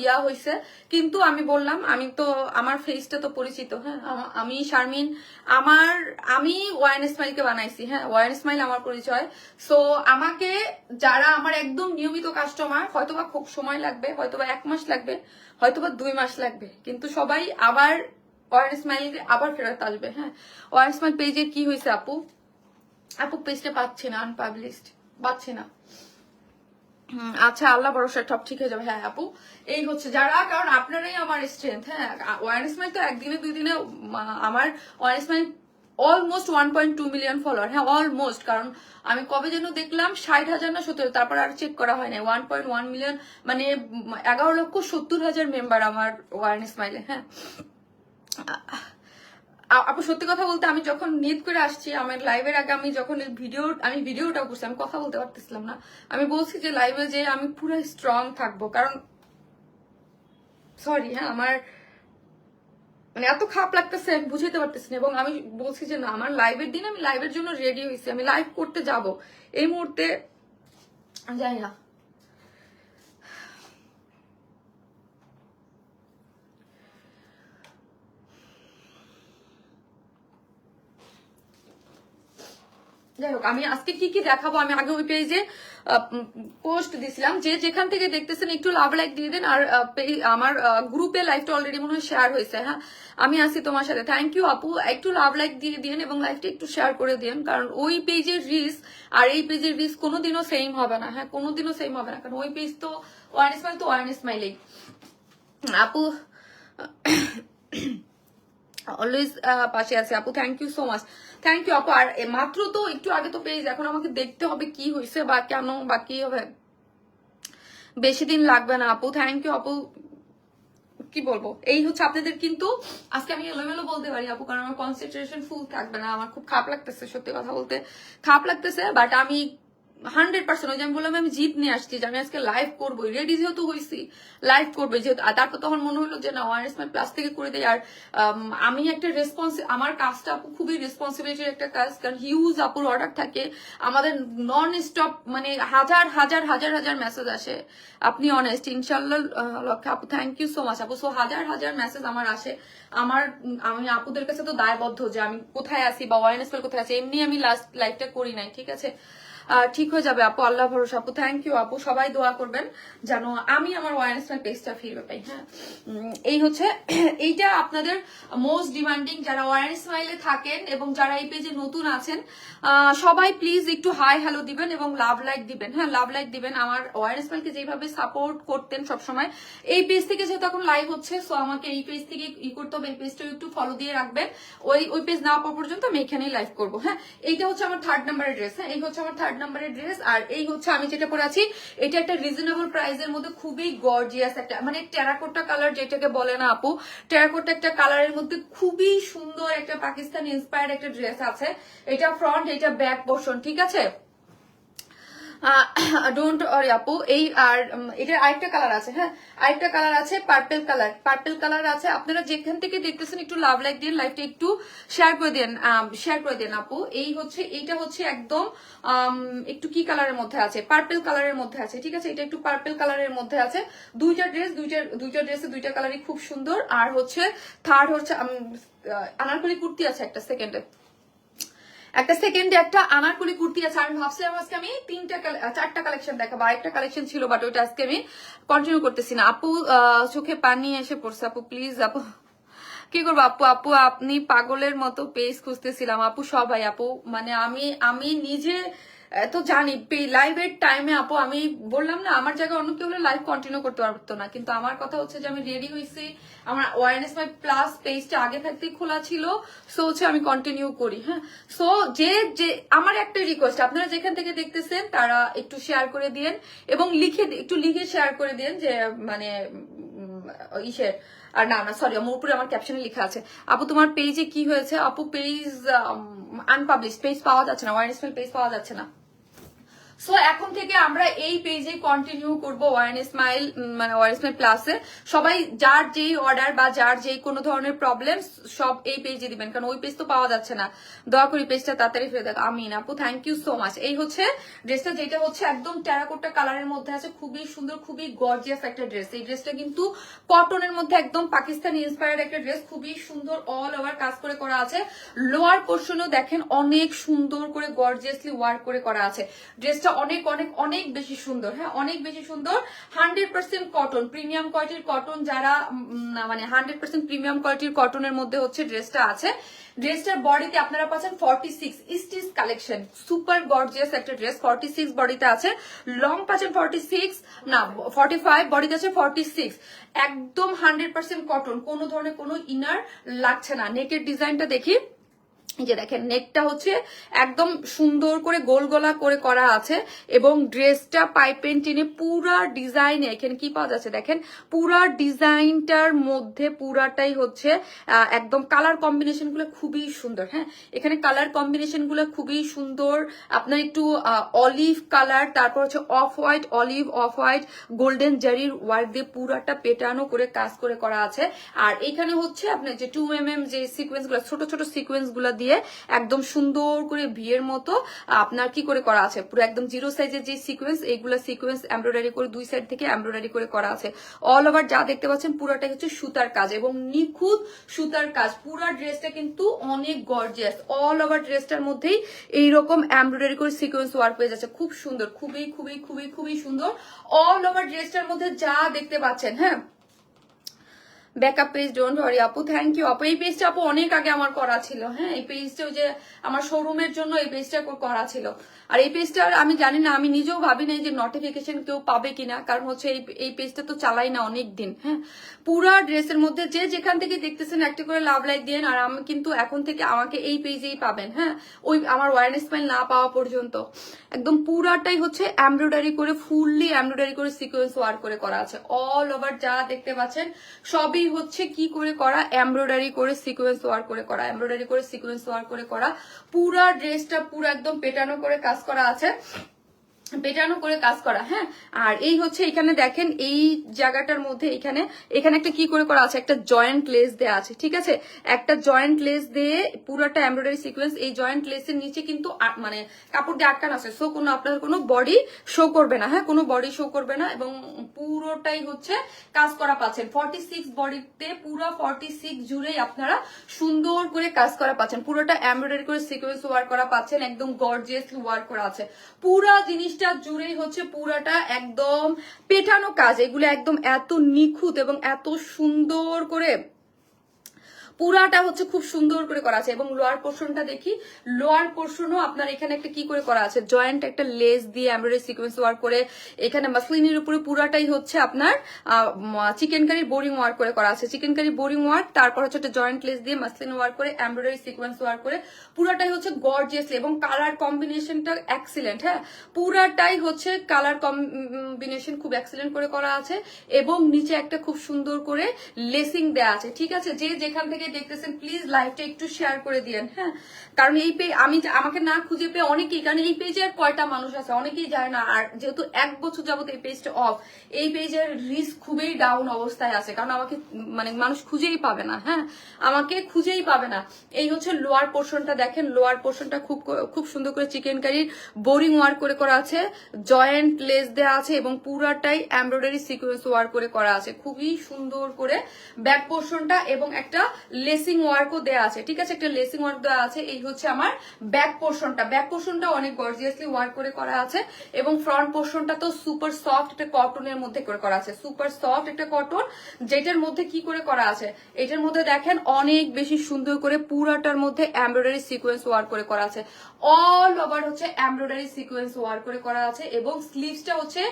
ইয়া হয়েছে, কিন্তু আমি বললাম, আমার ফেসটা তো পরিচিত। হ্যাঁ, আমি শারমিন, আমি ওয়াইন স্মাইলকে বানাইছি। হ্যাঁ, ওয়াইন স্মাইল আমার পরিচয়। সো আমাকে যারা আমার একদম নিয়মিত কাস্টমার, হয়তোবা খুব সময় লাগবে, হয়তোবা 1 মাস লাগবে, হয়তোবা 2 মাস লাগবে, কিন্তু সবাই আবার ওয়াইন স্মাইল আবার ফেরত আসবে। হ্যাঁ, ওয়াইন স্মাইল পেজে কি হয়েছে আপু পেজটা পাচ্ছি না, আনপাবলিশড পাচ্ছি না। আচ্ছা, আল্লাহ ভরসা সব ঠিক হয়ে যাবে। হ্যাঁ আপু, এই হচ্ছে যারা, কারণ আপনারাই আমার স্ট্রেংথ। হ্যাঁ, ওয়ারনেস মাইল তো একদিনে 2 দিনে আমার awareness mile almost 1.2 million follower. হ্যাঁ, অলমোস্ট, কারণ আমি কবে যেন দেখলাম 60,000 না 70, তারপর আর চেক করা হয় না। 1.1 মিলিয়ন মানে 11,70,000 মেম্বার আমার ওয়ারনেস মাইলে। হ্যাঁ আপু, সত্যি কথা বলতে আমি যখন নিয়ত করে আসছি, আমার লাইভের আগে আমি যখন ভিডিওটা করছি, আমি কথা বলতে পারতেছিলাম না। আমি বলছি যে লাইভে যে আমি পুরো স্ট্রং থাকবো, কারণ সরি, হ্যাঁ আমার মানে এত খারাপ লাগতেছে, আমি বুঝাইতে পারতেছি না। এবং আমি বলছি যে না, আমার লাইভের দিন আমি লাইভের জন্য রেডি হয়েছি, আমি লাইভ করতে যাব। এই মুহূর্তে যাই না। যাই হোক, আমি আজকে কি কি দেখাবো, আমি আগে ওই পেজে পোস্ট দিছিলাম, যে যেখান থেকে দেখতেছেন একটু লাভ লাইক দিয়ে দেন। আর আমার গ্রুপে লাইভটা অলরেডি মনে হয় শেয়ার হয়েছে। হ্যাঁ, আমি আছি তোমার সাথে, থ্যাংক ইউ আপু। একটু লাভ লাইক দিয়ে দিন এবং লাইভটা একটু শেয়ার করে দিন, কারণ ওই পেজের রিস আর এই পেজের রিস কোনোদিনও সেম হবে না। হ্যাঁ, কোনোদিনও সেম হবে না, কারণ ওই পেজ তো ওয়ারনেস মাইল, তো ওয়ারনেস মাইলেই আপু অলওয়েজ পাশে আছে আপু, thank you so much, thank you আপু। আর মাত্র তো একটু আগে তো পেজ, এখন আমাকে দেখতে হবে কি হয়েছে বা কেন বা কি হবে, বেশি দিন লাগবে না আপু, থ্যাংক ইউ আপু। কি বলবো, এই হচ্ছে আপনাদের কিন্তু আজকে আমি এলোমেলো বলতে পারি আপু, কারণ আমার কনসেন্ট্রেশন ফুল থাকবে না। আমার খুব খারাপ লাগতেছে, সত্যি কথা বলতে খারাপ লাগতেছে, বাট আমি 100%, ওই যে আমি বললাম আমি জিত নিয়ে আসছি যে আমি আজকে লাইভ করবো, রেডি যেহেতু হয়েছি লাইভ করবো যেহেতু। তারপর তখন মনে হলো যে না, ওয়ারেস মাই প্লাস থেকে করে দেয়। আর আমি একটা আমার কাজটা আপু খুবই রেসপন্সিবিলিটির একটা কাজ, কারণ হিউজ আপুর অর্ডার থাকে আমাদের নন স্টপ, মানে হাজার হাজার হাজার হাজার মেসেজ আসে। আপনি অনেস্ট, ইনশাল্লাহ লক্ষ্য আপু, থ্যাংক ইউ সো মাচ আপু। সো হাজার হাজার মেসেজ আমার আসে, আমি আপুদের কাছে তো দায়বদ্ধ যে আমি কোথায় আছি বা ওয়ারেস মাই কোথায় আছে। এমনি আমি লাস্ট লাইভটা করি নাই, ঠিক আছে, ঠিক হয়ে যাবে আপু, আল্লাহ ভরসা আপু। থ্যাংক ইউ আপু, সবাই দোয়া করবেন যেন আমি আমার ওয়ারেস মাই পেজটা ফিরবে পাই। হ্যাঁ, এই হচ্ছে এইটা আপনাদের মোস্ট ডিমান্ডিং, যারা ওয়ারেস মাইলে থাকেন এবং যারা এই পেজে নতুন আছেন, সবাই প্লিজ একটু হাই হ্যালো দিবেন এবং লাভ লাইক দিবেন। হ্যাঁ, লাভ লাইক দিবেন। আমার ওয়ারেস মাইলকে যেভাবে সাপোর্ট করতেন সবসময়, এই পেজ থেকে যেহেতু এখন লাইভ হচ্ছে, সো আমাকে এই পেজ থেকে ই করতে হবে, এই পেজটা একটু ফলো দিয়ে রাখবেন। ওই পেজ না পাওয়া পর্যন্ত আমি এখানেই লাইভ করবো। হ্যাঁ, এইটা হচ্ছে আমার 3rd নাম্বারের ড্রেস। হ্যাঁ, এই হচ্ছে আমার 3rd নাম্বারের ড্রেস। আর এই হচ্ছে আমি যেটা পরে আছি, এটা একটা রিজনেবল প্রাইসের মধ্যে খুবই গর্জিয়াস একটা, মানে টেরাকোটা কালার যেটাকে বলে না আপু, টেরাকোটা একটা কালারের মধ্যে খুবই সুন্দর একটা পাকিস্তানি ইন্সপায়ার্ড একটা ড্রেস আছে। এটা ফ্রন্ট, এটা ব্যাক পোর্শন, ঠিক আছে। ডোন্ট ওয়ারি আপু। এই আর এটার আরেকটা কালার আছে। হ্যাঁ, আরেকটা কালার আছে পার্পল কালার আছে। আপনারা যেখান থেকে দেখতেছেন একটু লাভ লাইক দিন, লাইভটা একটু শেয়ার করে দেন আপু। এইটা হচ্ছে একদম একটু কি কালারের মধ্যে আছে, পার্পল কালারের মধ্যে আছে, ঠিক আছে। এটা একটু পার্পল কালারের মধ্যে আছে। দুইটা ড্রেসে দুইটা কালারই খুব সুন্দর। আর হচ্ছে থার্ড হচ্ছে আনারকলি কুর্তি আছে একটা সেকেন্ডে, একটা আনারকলি কুর্তি আছে। আমি ভাবছিলাম আজকে আমি 4টা কালেকশন দেখাবো, আরেকটা কালেকশন ছিল, বাট ওইটা আজকে আমি কন্টিনিউ করতেছি না আপু। চোখে পানি এসে পড়ছে আপু, প্লিজ আপু কি করবো আপু আপনি পাগলের মতো পেজ খুঁজতেছিলাম আপু, সবাই আপু, মানে আমি নিজে তো জানি লাইভের টাইমে আপু, আমি বললাম না আমার জায়গায় অন্য কেউ লাইভ কন্টিনিউ করতে পারতো না, কিন্তু আমার কথা হচ্ছে যে আমি রেডি হয়েছি, আমার ওয়ারনেস মাই প্লাস পেজটা আগে থাকতেই খোলা ছিল, সো হচ্ছে আমি কন্টিনিউ করি। হ্যাঁ, সো যে আমার একটা রিকোয়েস্ট, আপনারা যেখান থেকে দেখতেছেন তারা একটু শেয়ার করে দিন এবং একটু লিখে শেয়ার করে দিন যে মানে ইসের, আর না সরি, আমার উপরে আমার ক্যাপশনে লেখা আছে আপু তোমার পেজে কি হয়েছে আপু, পেজ আনপাবলিশ, পেজ পাওয়া যাচ্ছে না, ওয়ারনেস মাই পেজ পাওয়া যাচ্ছে না। সো এখন থেকে আমরা এই পেজে কন্টিনিউ করবো ওয়ারেস মাইল, মানে ওয়ারেস মাইল প্লাসে। সবাই যার যেই অর্ডার বা যার যেই কোনো ধরনের প্রবলেম সব এই পেজে দিবেন, কারণ ওই পেজ তো পাওয়া যাচ্ছে না। দয়া করে পেজটা তাড়াতাড়ি ফিরে দেখ। আমিন আপু, থ্যাংক ইউ সো মাচ। এই হচ্ছে ড্রেসটা, যেটা হচ্ছে একদম টেরাকোটা কালারের মধ্যে আছে, খুবই সুন্দর, খুবই গর্জিয়াস একটা ড্রেস। এই ড্রেসটা কিন্তু কটনের মধ্যে একদম পাকিস্তানি ইন্সপায়ার্ড একটা ড্রেস, খুবই সুন্দর, অল ওভার কাজ করে করা আছে। লোয়ার পোর্শনও দেখেন অনেক সুন্দর করে গর্জিয়াসলি ওয়ার্ক করে করা আছে। ড্রেসটা অনেক অনেক অনেক বেশি সুন্দর। হ্যাঁ, অনেক বেশি সুন্দর। 100% কটন, প্রিমিয়াম কোয়ালিটির কটন, যারা মানে 100% প্রিমিয়াম কোয়ালিটির কটনের মধ্যে হচ্ছে ড্রেসটা আছে। ড্রেসটার বডিতে আপনারা পাচ্ছেন 46 স্টিচ কালেকশন, সুপার গর্জিয়াস একটা ড্রেস। 46 বডিতে আছে, লং পাচ্ছেন 46 না 45, বডিতে আছে 46, একদম 100% কটন, কোনো ধরনের কোনো ইনার লাগছে না। নেকের ডিজাইনটা দেখি, এই যে দেখেন নেকটা হচ্ছে একদম সুন্দর করে গোল গলা করে করা আছে এবং ড্রেসটা পাইপেন্টিনে পুরা ডিজাইনে এখানে কি পাওয়া যাচ্ছে দেখেন, পুরা ডিজাইনটার মধ্যে পুরাটাই হচ্ছে একদম কালার কম্বিনেশন গুলো খুবই সুন্দর। হ্যাঁ, এখানে কালার কম্বিনেশন গুলো খুবই সুন্দর। আপনার একটু অলিভ কালার, তারপর হচ্ছে off white, olive off white, golden জারির ওয়ার্ক দিয়ে পুরাটা পেটানো করে কাজ করে করা আছে। আর এখানে হচ্ছে আপনার যে 2mm যে সিকোয়েন্স গুলো, ছোট ছোট সিকোয়েন্স গুলো দিয়ে একদম সুন্দর করে বিয়ের মতো আপনার কি করে করা আছে, পুরো একদম 0 সাইজের যে সিকোয়েন্স, এইগুলো সিকোয়েন্স এমব্রয়ডারি করে দুই সাইড থেকে এমব্রয়ডারি করে করা আছে। অল ওভার যা দেখতে পাচ্ছেন পুরাটাই হচ্ছে সুতার কাজ এবং নিখুঁত সুতার কাজ। পুরা ড্রেসটা কিন্তু অনেক গর্জিয়াস, অল ওভার ড্রেসটার মধ্যেই এইরকম এমব্রয়ডারি করে সিকোয়েন্স ওয়ার্ক হয়ে যাচ্ছে, খুব সুন্দর, খুবই খুবই খুবই খুবই সুন্দর। অল ওভার ড্রেসটার মধ্যে যা দেখতে পাচ্ছেন। হ্যাঁ, ব্যাকআপ পেজ, ডোন্ট ওয়ারি আপু, থ্যাংক ইউ আপু। এই পেজটা আপু অনেক আগে আমার করা ছিল। হ্যাঁ, এই পেজটা যে আমার শোরুমের জন্য এই পেজটা করা ছিল। আর এই পেজটা আমি জানি না, আমি নিজেও ভাবি নাই যে নোটিফিকেশন কেউ পাবে কিনা, কারণ হচ্ছে এই পেজটা তো চালাই না অনেক দিন। হ্যাঁ, পুরা ড্রেসের মধ্যে যে যেখান থেকে দেখতেছেন একটা করে লাভ লাইক দিন। আর আমি কিন্তু এখন থেকে আমাকে এই পেজেই পাবেন। হ্যাঁ, ওই আমার ওয়ারনেস মাইল না পাওয়া পর্যন্ত একদম পুরাটাই হচ্ছে এমব্রয়ডারি করে, ফুললি এমব্রয়ডারি করে সিকোয়েন্স ওয়ার্ক করে করা আছে। অল ওভার যা দেখতে পাচ্ছেন সবই হচ্ছে কি করে করা, এমব্রয়ডারি করে সিকোয়েন্স ওয়ার্ক করে করা, এমব্রয়ডারি করে সিকোয়েন্স ওয়ার্ক করে করা। পুরা ড্রেসটা পুরো একদম পেটানো করে কাজ করা আছে, পেটানো করে কাজ করা। হ্যাঁ, আর এই হচ্ছে এখানে দেখেন এই জায়গাটার মধ্যে এখানে এখানে একটা কি করে করা আছে, একটা জয়েন্ট লেস দেয়া আছে, ঠিক আছে, একটা জয়েন্ট লেস দিয়ে পুরোটা এমব্রয়ডারি সিকোয়েন্স। এই জয়েন্ট লেসের নিচে কিন্তু মানে কাপড় দিয়ে আটকানো আছে, সো কোনো আপনার কোনো বডি শো করবে না। হ্যাঁ, কোনো বডি শো করবে না এবং পুরোটাই হচ্ছে কাজ করা পাচ্ছেন। 46 বডিতে পুরো 46 জুড়েই আপনারা সুন্দর করে কাজ করা পাচ্ছেন, পুরোটা এমব্রয়ডারি করে সিকোয়েন্স ওয়ার্ক করা পাচ্ছেন, একদম গর্জিয়াসলি ওয়ার্ক করা আছে। পুরো জিনিসটা জুড়েই হচ্ছে পুরাটা একদম পেটানো কাজ, এগুলো একদম এত নিখুঁত এবং এত সুন্দর করে পুরাটা হচ্ছে খুব সুন্দর করে করা আছে। এবং লোয়ার পোর্শনটা দেখি, লোয়ার পোর্শনও আপনার এখানে একটা কি করে করা আছে, জয়েন্ট একটা লেস দিয়ে এমব্রয়ডারি সিকোয়েন্স ওয়ার্ক করে এখানে মাসলিনের উপরে পুরাটাই হচ্ছে আপনার চিকেন কারি বোরিং ওয়ার্ক করে করা আছে, চিকেন কারি বোরিং ওয়ার্ক, তারপর হচ্ছে একটা জয়েন্ট লেস দিয়ে মাসলিন ওয়ার্ক করে এমব্রয়ডারি সিকোয়েন্স ওয়ার্ক করে পুরাটাই হচ্ছে গর্জিয়াসলি, এবং কালার কম্বিনেশনটা এক্সিলেন্ট। হ্যাঁ, পুরাটাই হচ্ছে কালার কম্বিনেশন খুব এক্সিলেন্ট করে করা আছে এবং নিচে একটা খুব সুন্দর করে লেসিং দেয়া আছে, ঠিক আছে। যে যেখান থেকে দেখতেছেন প্লিজ লাইভটা একটু শেয়ার করে দিয়েন। হ্যাঁ, কারণ এই পেজ আমাকে না খুঁজে পেয়ে অনেকেই, কারণ এই পেজে আর কয়টা মানুষ আছে অনেকেই যায় না, আর যেহেতু 1 বছর যাবত এই পেজটা অফ, এই পেজের রিস্ক খুবই ডাউন অবস্থায় আছে, কারণ আমাকে মানে মানুষ খুঁজেই পাবে না। হ্যাঁ, আমাকে খুঁজেই পাবে না। এই হচ্ছে লোয়ার পোর্শনটা দেখেন, লোয়ার পোর্শনটা খুব সুন্দর করে চিকেন কারির বোরিং ওয়ার্ক করে করা আছে, জয়েন্ট লেস দেওয়া আছে এবং পুরাটাই এমব্রয়ডারি সিকোয়েন্স ওয়ার্ক করে করা আছে, খুবই সুন্দর করে ব্যাক পোর্শনটা এবং একটা লেসিং ওয়ার্কও দেওয়া আছে, ঠিক আছে, একটা লেসিং ওয়ার্ক দেওয়া আছে। এই হচ্ছে আমার ব্যাক পোর্শনটা, ব্যাক পোর্শনটা অনেক গর্জিয়াসলি ওয়ার্ক করে করা আছে এবং ফ্রন্ট পোর্শনটা তো সুপার সফট একটা কটনের মধ্যে করে করা আছে, সুপার সফট একটা কটন, যেটার মধ্যে কি করে করা আছে, এটার মধ্যে দেখেন অনেক বেশি সুন্দর করে পুরাটার মধ্যে এমব্রয়ডারি সিকোয়েন্স ওয়ার্ক করে করা আছে, অল ওভার হচ্ছে এমব্রয়ডারি সিকোয়েন্স ওয়ার্ক করে করা আছে এবং স্লিভসটা হচ্ছে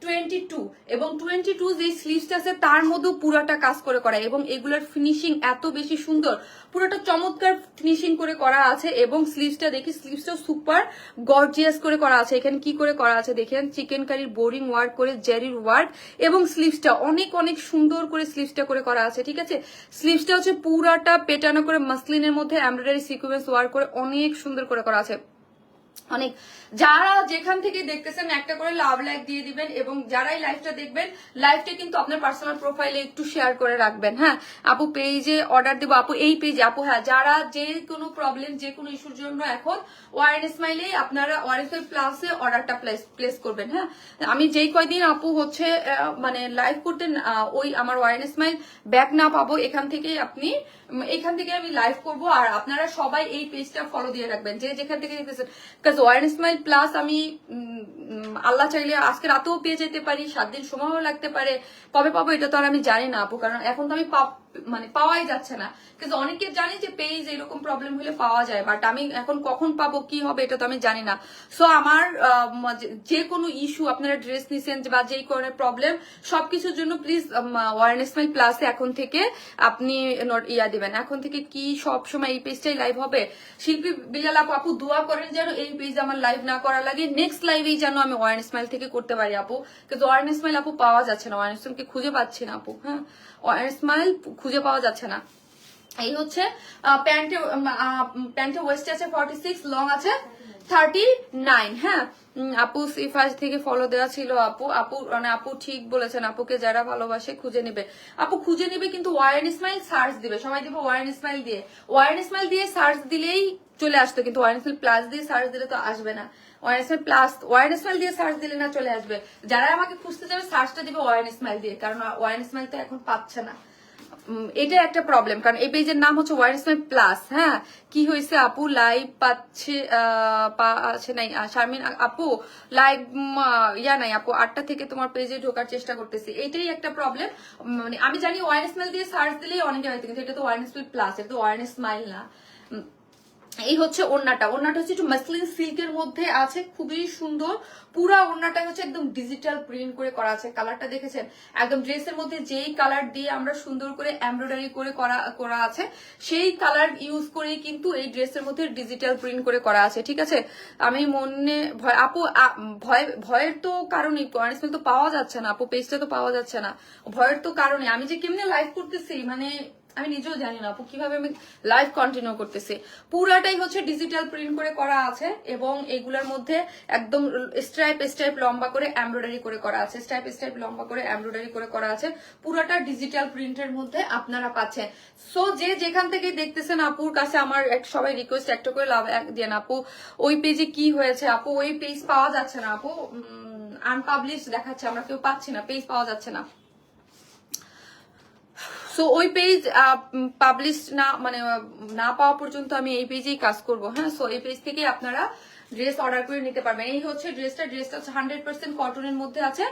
22 এবং 22 যে স্লিভসটা আছে তার মধ্যেও পুরাটা কাজ করে করা এবং এগুলোর ফিনিশিং এত বেশি সুন্দর, পুরোটা চমৎকার ফিনিশিং করে করা আছে এবং স্লিভসটা দেখি, স্লিভসটা সুপার গর্জিয়াস করে করা আছে। এখানে কি করে করা আছে দেখেন, চিকেন কারির বোরিং ওয়ার্ক করে জেরির ওয়ার্ক এবং স্লিভসটা অনেক অনেক সুন্দর করে স্লিভসটা করে করা আছে, ঠিক আছে। স্লিভসটা হচ্ছে পুরাটা পেটানো করে মাসলিনের মধ্যে এমব্রয়ডারি সিকোয়েন্স ওয়ার্ক করে অনেক সুন্দর করে করা আছে। অনেক, যারা যেখান থেকে দেখতেছেন একটা করে লাভ লাইক দিয়ে দিবেন এবং যারাই লাইভটা দেখবেন লাইভটা কিন্তু আপনার পার্সোনাল প্রোফাইলে একটু শেয়ার করে রাখবেন। হ্যাঁ আপু, পেজে অর্ডার দেবো আপু, এই পেজে আপু। হ্যাঁ, যারা যে কোনো প্রবলেম যে কোনো ইস্যুর জন্য এখন ওয়ারেন স্মাইলে আপনারা ওয়ারেন স্মাইল প্লাসে অর্ডারটা প্লেস করবেন। হ্যাঁ, আমি যেই কয়দিন আপু হচ্ছে মানে লাইভ করতে ওই আমার ওয়ারেন স্মাইল ব্যাক না পাবো, এখান থেকে আমি লাইভ করব, আর আপনারা সবাই এই পেজটা ফলো দিয়ে রাখবেন যে যেখান থেকে দেখতেছেন। ওয়ারেন স্মাইল প্লাস আমি আল্লাহ চাইলে আজকে রাতেও পেয়ে যেতে পারি, 7 দিন সময়ও লাগতে পারে, কবে পাবো এটা তো আর আমি জানি না আপু, কারণ এখন তো আমি পাওয়াই যাচ্ছে না। কিন্তু অনেকে জানি যে পেজ এরকম প্রবলেম হলে পাওয়া যায়, বাট আমি এখন কখন পাবো কি হবে এটা তো আমি জানি না। সো আমার যে কোনো ইস্যু, আপনারা ড্রেস নিছেন বা যেই কোনো প্রবলেম, সবকিছুর জন্য প্লিজ ওয়ারেন স্মাইল প্লাসে এখন থেকে আপনি দিবেন। এখন থেকে কি সব সময় এই পেজটাই লাইভ হবে? শিল্পী বিলাল আপু দোয়া করেন যেন এই পেজ আমার লাইভ না করা লাগে, নেক্সট লাইভেই যেন আমি ওয়ারেন স্মাইল থেকে করতে পারি আপু, কিন্তু ওয়ারেন স্মাইল আপু পাওয়া যাচ্ছে না, ওয়ারেন স্মাইলকে খুঁজে পাচ্ছি না আপু। হ্যাঁ, ওয়ারেন স্মাইল খুঁজে পাওয়া যাচ্ছে না। এই হচ্ছে প্যান্টে ওয়েস্ট আছে 46, লং আছে 39। হ্যাঁ আপু, সিফাজ থেকে ফলো দেওয়া ছিল আপু ঠিক বলেছেন, আপুকে যারা ভালোবাসে খুঁজে নিবে, আপু খুঁজে নিবে, কিন্তু ওয়ারেন স্মাইল সার্চ দিবে, সবাই দিব ওয়ারেন স্মাইল দিয়ে সার্চ দিলেই চলে আসতো, কিন্তু ওয়ারেন স্মাইল প্লাস দিয়ে সার্চ দিলে তো আসবে না। ওয়ারেন স্মাইল দিয়ে সার্চ দিলে না চলে আসবে, যারা আমাকে খুঁজতে যাবে সার্চটা দিবে ওয়ারেন স্মাইল দিয়ে, কারণ ওয়ারেন স্মাইল তো এখন পাচ্ছে না, এটা একটা প্রবলেম, কারণ এই পেজের নাম হচ্ছে ওয়ারেন স্মাইল প্লাস। হ্যাঁ, কি হয়েছে আপু, লাইভ পাচ্ছে নাই শারমিন আপু, লাইভ নাই আপু, 8টা থেকে তোমার পেজে ঢোকার চেষ্টা করতেছি, এটাই একটা প্রবলেম। মানে আমি জানি ওয়ারেন স্মাইল দিয়ে সার্চ দিলেই অনেকে হয়তো, কিন্তু এটা তো ওয়ারেন স্মাইল প্লাস, এটা তো ওয়ারেন স্মাইল না। এই হচ্ছে ওড়নাটা। ওড়নাটা হচ্ছে একটু মাসলিন সিল্কের মধ্যে আছে, খুবই সুন্দর। পুরা ওড়নাটা হচ্ছে একদম ডিজিটাল প্রিন্ট করে করা আছে। কালারটা দেখেছেন, একদম ড্রেসের মধ্যে যেই কালার দিয়ে আমরা সুন্দর করে এমব্রয়ডারি করে করা আছে, সেই কালার ইউজ করেই কিন্তু এই ড্রেসের মধ্যে ডিজিটাল প্রিন্ট করে করা আছে। ঠিক আছে, আমি মনে ভয় আপু ভয়ের তো কারণে অনেস্টলি তো পাওয়া যাচ্ছে না আপু, পেজটা তো পাওয়া যাচ্ছে না। ভয়ের তো কারণে আমি যে কেমনে লাইভ করতেছি, মানে আমি নিজেও জানি না আপু কিভাবে আমি লাইভ কন্টিনিউ করতেছি। পুরাটাই হচ্ছে ডিজিটাল প্রিন্ট করে করা আছে, এবং এগুলোর মধ্যে একদম স্ট্রাইপ স্ট্রাইপ লম্বা করে এমব্রয়ডারি করে করা আছে, স্ট্রাইপ স্ট্রাইপ লম্বা করে এমব্রয়ডারি করে করা আছে। পুরাটা ডিজিটাল প্রিন্টের মধ্যে আপনারা পাচ্ছেন। সো যে যেখান থেকে দেখতেছেন আপুর কাছে আমার সবাই রিকোয়েস্ট একটা করে লাভ দিয়ে আপু, ওই পেজে কি হয়েছে আপু, ওই পেজ পাওয়া যাচ্ছে না আপু, আনপাবলিশ দেখাচ্ছে, আমরা কেউ পাচ্ছি না, পেজ পাওয়া যাচ্ছে না। সো ওই পেজ পাবলিশ না, মানে না পাওয়া পর্যন্ত আমি এই পেজেই কাজ করব। হ্যাঁ, সো এই পেজ থেকে আপনারা ড্রেস অর্ডার করে নিতে পারবেন। এই হচ্ছে ড্রেসটা হচ্ছে 100% কটনের মধ্যে আছে,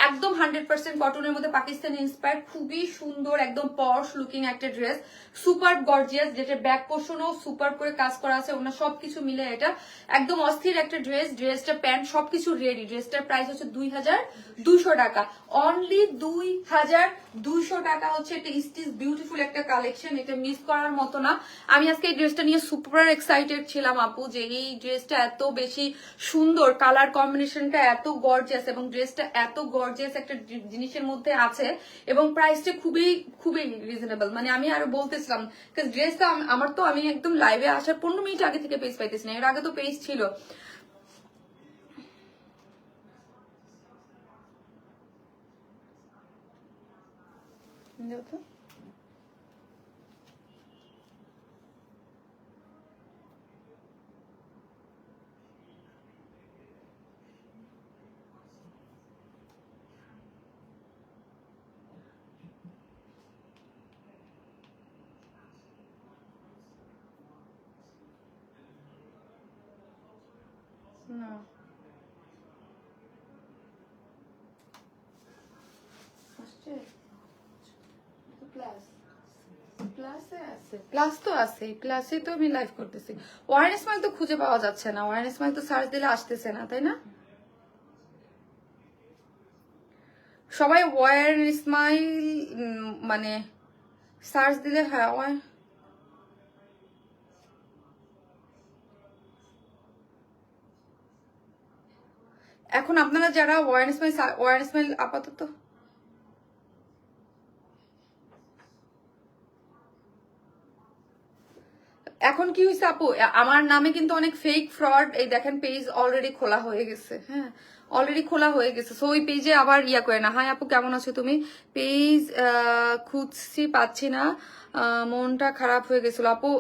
একদম 100% কটনের মধ্যে, পাকিস্তানি ইন্সপায়ার্ড, খুবই সুন্দর, একদম পশ লুকিং একটা ড্রেস, সুপার গর্জিয়াস, যেটা ব্যাক পোর্শনও সুপার করে কাজ করা আছে, ওনার সবকিছু মিলে এটা একদম অস্থির একটা ড্রেস। ড্রেসটা প্যান্ট সবকিছু রেডি। ড্রেসটার প্রাইস হচ্ছে 2200 টাকা, অনলি 2200 টাকা হচ্ছে। এটা স্টিচ বিউটিফুল একটা কালেকশন, এটা মিস করার মতো না। আমি আজকে এই ড্রেসটা নিয়ে সুপার এক্সাইটেড ছিলাম আপু, যে এই ড্রেসটা এত বেশি সুন্দর, কালার কম্বিনেশনটা এত গর্জিয়াস, এবং ড্রেসটা এত গর্জিয়াস একটা জিনিসের মধ্যে আছে, এবং প্রাইসটা খুবই খুবই রিজনেবল। মানে আমি আরো বলতেছিলাম, ড্রেসটা আমার তো, আমি একদম লাইভে আসার 15 মিনিট আগে থেকে পেজ পাইতেছি না, এর আগে তো পেজ ছিল। না প্লাস তো আছে, প্লাসে তো আমি লাইভ করতেছি। ওয়ারেন স্মাইল তো খুঁজে পাওয়া যাচ্ছে না, ওয়ারেন স্মাইল তো সার্চ দিলে আসতেছে না, তাই না? সবাই ওয়ারেন স্মাইল মানে সার্চ দিলে, হ্যাঁ এখন আপনারা যারা ওয়ারেন স্মাইল আপাতত এখন কি হয়েছে আপু, আমার নামে কিন্তু অনেক ফেক ফ্রড, এই দেখেন পেজ অলরেডি খোলা হয়ে গেছে। হ্যাঁ, অলরেডি খোলা হয়ে গেছে। সো ওই পেজে আবার ইয়া করে না। হাই আপু, কেমন আছো তুমি? পেজ খুঁজছি, পাচ্ছি না, মনটা খারাপ হয়ে গেছিল আপু।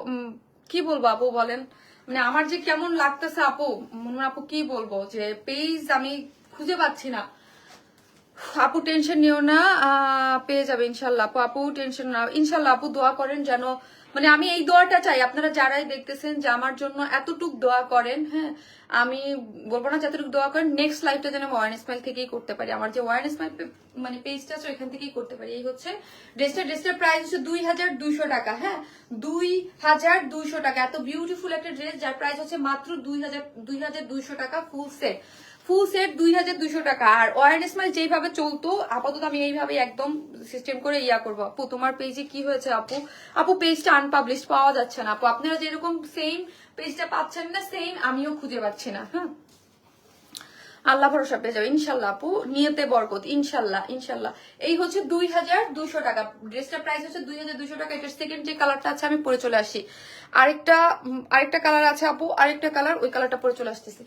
কি বলবো আপু বলেন, মানে আমার যে কেমন লাগতেছে আপু, মনে আপু কি বলবো, যে পেজ আমি খুঁজে পাচ্ছি না। আপু টেনশন নিও না, পেয়ে যাবে ইনশাল্লাহ আপু। আপু টেনশন না, ইনশাল্লাহ আপু দোয়া করেন যেন, মানে আমি এই দোয়াটা চাই, আপনারা যারাই দেখতেছেন যে আমার জন্য এতটুক দোয়া করেন। হ্যাঁ, আমি বলবো না যতটুকু দোয়া করেন, নেক্সট লাইফটা যেন ওয়ারেন স্মাইল থেকেই করতে পারি, আমার যে ওয়ারেন স্মাইল মানে পেজটা আছে ওইখান থেকেই করতে পারি। এই হচ্ছে ড্রেসটার প্রাইস হচ্ছে 2200 টাকা। হ্যাঁ, 2200 টাকা, এত বিউটিফুল একটা ড্রেস যার প্রাইস হচ্ছে মাত্র 2200 টাকা, ফুল সেট 2200 টাকা। আর ওয়ারেন স্মাইল যেইভাবে চলতো, আপাতত আমি এইভাবে একদম সিস্টেম করে ইয়া করবো। আপু তোমার পেজে কি হয়েছে আপু? আপু পেজটা আনপাবলিশ পাওয়া যাচ্ছে না আপু, আপনারা যেরকম সেম পেজটা পাচ্ছেন না, সেম আমিও খুঁজে পাচ্ছি না। হ্যাঁ, আল্লাহ ভরসা পেয়ে যাবে ইনশাল্লাহ আপু, নিয়তে বরকত ইনশাল্লাহ ইনশাল্লাহ। এই হচ্ছে 2200 টাকা, ড্রেসটার প্রাইস হচ্ছে 2200 টাকা। এটার সেকেন্ড যে কালারটা আছে আমি পরে চলে আসি। আরেকটা কালার আছে আপু, আরেকটা কালার, ওই কালারটা পরে চলে আসতেছি।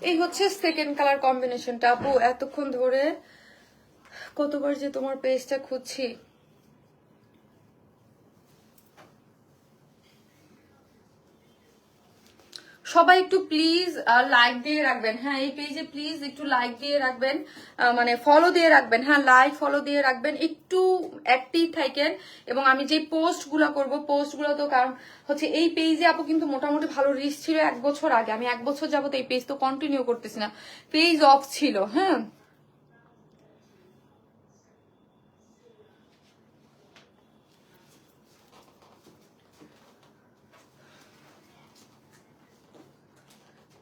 এই হচ্ছে সেকেন্ড কালার কম্বিনেশনটা আপু। এতক্ষণ ধরে কতবার যে তোমার পেজটা খুঁজছি। সবাই একটু প্লিজ লাইক দিয়ে রাখবেন। হ্যাঁ, এই পেজে প্লিজ একটু লাইক দিয়ে রাখবেন, মানে ফলো দিয়ে রাখবেন। হ্যাঁ, লাইক ফলো দিয়ে রাখবেন, একটু অ্যাক্টিভ থাকেন। এবং আমি যে পোস্টগুলো করব, পোস্টগুলো তো কারণ হচ্ছে এই পেজে আপু কিন্তু মোটামুটি ভালো রিচ ছিল 1 বছর আগে। আমি 1 বছর যাবত এই পেজ তো কন্টিনিউ করতেছি না, পেজ অফ ছিল। হ্যাঁ,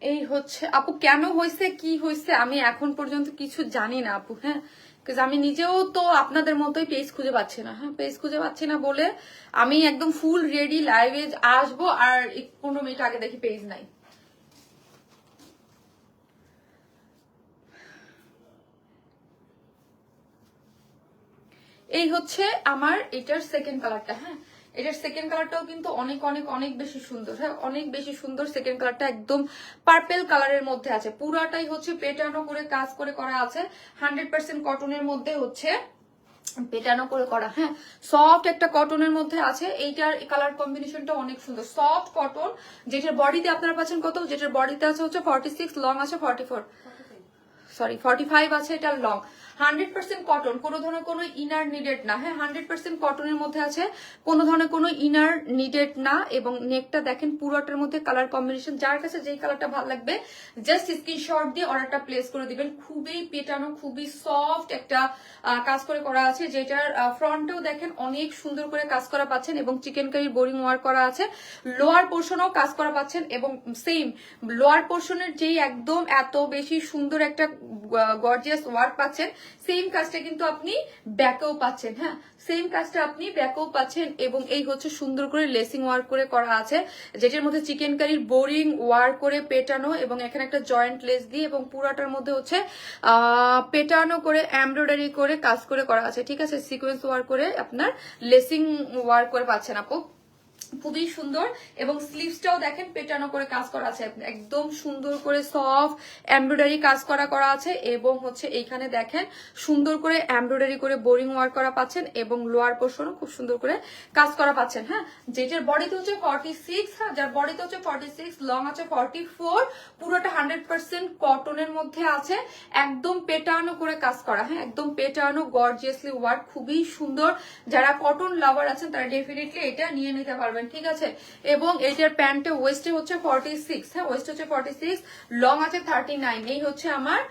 এই হচ্ছে আপু। কেন হয়েছে কি হয়েছে আমি এখন পর্যন্ত কিছু জানি না আপু। হ্যাঁ, আমি নিজেও তো আপনাদের মতোই পেজ খুঁজে পাচ্ছি না। হ্যাঁ, পেজ খুঁজে পাচ্ছি না বলে আমি একদম ফুল রেডি লাইভে আসবো, আর 15 মিনিট আগে দেখি পেজ নাই। এই হচ্ছে আমার এটার সেকেন্ড কালারটা। হ্যাঁ, এটার সেকেন্ড কালারটাও কিন্তু অনেক অনেক অনেক বেশি সুন্দর। হ্যাঁ, অনেক বেশি সুন্দর। সেকেন্ড কালারটা একদম পার্পেল কালারের মধ্যে আছে, পুরাটাই হচ্ছে পেটানো করে কাজ করে করা আছে। 100% কটনের মধ্যে হচ্ছে পেটানো করে করা। হ্যাঁ, সফট একটা কটনের মধ্যে আছে। এইটার কালার কম্বিনেশনটা অনেক সুন্দর, সফট কটন। যেটার বডিতে আপনারা পাচ্ছেন কত, যেটার বডিতে আছে হচ্ছে 46, লং আছে 45 আছে। এটা লং। 100% কটন, কোনো ধরনের কোনো ইনার নিডেড না। হ্যাঁ, 100% কটনের মধ্যে আছে, কোনো ধরনের কোনো ইনার নিডেড না। এবং নেকটা দেখেন পুরোটার মধ্যে কালার কম্বিনেশন। যার কাছে যেই কালারটা ভালো লাগবে জাস্ট স্ক্রিনশট দিয়ে অর্ডারটা প্লেস করে দিবেন। খুবই পেটানো, খুবই সফট একটা কাজ করে করা আছে। যেটার ফ্রন্টেও দেখেন অনেক সুন্দর করে কাজ করা পাচ্ছেন এবং চিকেন কারি বোরিং ওয়ার্ক করা আছে। লোয়ার পোর্শনেও কাজ করা পাচ্ছেন এবং সেম লোয়ার পোর্শনের যেই একদম এত বেশি সুন্দর একটা গর্জিয়াস ওয়ার্ক পাচ্ছেন, সেম কাজটা কিন্তু আপনি ব্যাকেও পাচ্ছেন। হ্যাঁ, সেম কাজটা আপনি ব্যাকেও পাচ্ছেন। এবং এই হচ্ছে সুন্দর করে লেসিং ওয়ার্ক করে করা আছে, যেটার মধ্যে চিকেন কারির বোরিং ওয়ার্ক করে পেটানো এবং এখানে একটা জয়েন্ট লেস দিয়ে এবং পুরাটার মধ্যে হচ্ছে পেটানো করে এমব্রয়ডারি করে কাজ করে করা আছে। ঠিক আছে, সিকোয়েন্স ওয়ার্ক করে আপনার লেসিং ওয়ার্ক করে পাচ্ছেন আপু, খুবই সুন্দর। এবং স্লিভসটাও দেখেন পেটানো করে কাজ করা আছে, একদম সুন্দর করে সফট এমব্রয়ডারি কাজ করা আছে। এবং হচ্ছে এইখানে দেখেন সুন্দর করে এমব্রয়ডারি করে বোরিং ওয়ার্ক করা পাচ্ছেন এবং লোয়ার পোর্শনও খুব সুন্দর করে কাজ করা পাচ্ছেন। হ্যাঁ, যেটার বডিতে হচ্ছে 46, হ্যাঁ, যার বডিতে হচ্ছে 46, লং আছে 44, পুরোটা 100% কটনের মধ্যে আছে, একদম পেটানো করে কাজ করা। হ্যাঁ, একদম পেটানো গর্জিয়াসলি ওয়ার্ক, খুবই সুন্দর। যারা কটন লাভার আছেন তারা ডেফিনেটলি এটা নিয়ে নিতে পারবেন। ঠিক আছে, এবং এটার প্যান্টে ওয়েস্টে হচ্ছে 46, হ্যাঁ, ওয়েস্ট হচ্ছে 46, লং আছে 39। এই হচ্ছে আমার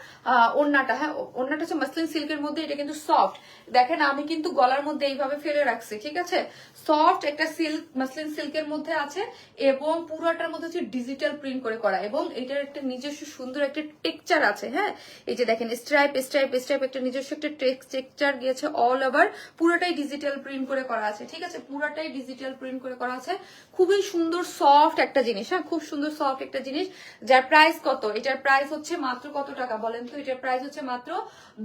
ওড়নাটা। হ্যাঁ, ওড়নাটা হচ্ছে মাসলিন সিল্কের মধ্যে, এটা কিন্তু সফট। দেখেন আমি কিন্তু গলার মধ্যে এইভাবে ফেলে রাখছি। ঠিক আছে, সফট একটা সিল্ক, মাসলিন সিল্কের মধ্যে আছে এবং পুরোটার মধ্যে হচ্ছে ডিজিটাল প্রিন্ট করে করা এবং এটার একটা নিজস্ব সুন্দর একটা টেক্সচার আছে। হ্যাঁ, এই যে দেখেন স্ট্রাইপ স্ট্রাইপ স্ট্রাইপ একটা নিজস্ব একটা টেক্সচার গিয়েছে অল ওভার, পুরোটাই ডিজিটাল প্রিন্ট করে করা আছে। ঠিক আছে, পুরোটাই ডিজিটাল প্রিন্ট করে করা আছে, খুবই সুন্দর সফট একটা জিনিস। হ্যাঁ, খুব সুন্দর সফট একটা জিনিস। যার প্রাইস কত, এটার প্রাইস হচ্ছে মাত্র কত টাকা বলেন তো? এটার প্রাইস হচ্ছে মাত্র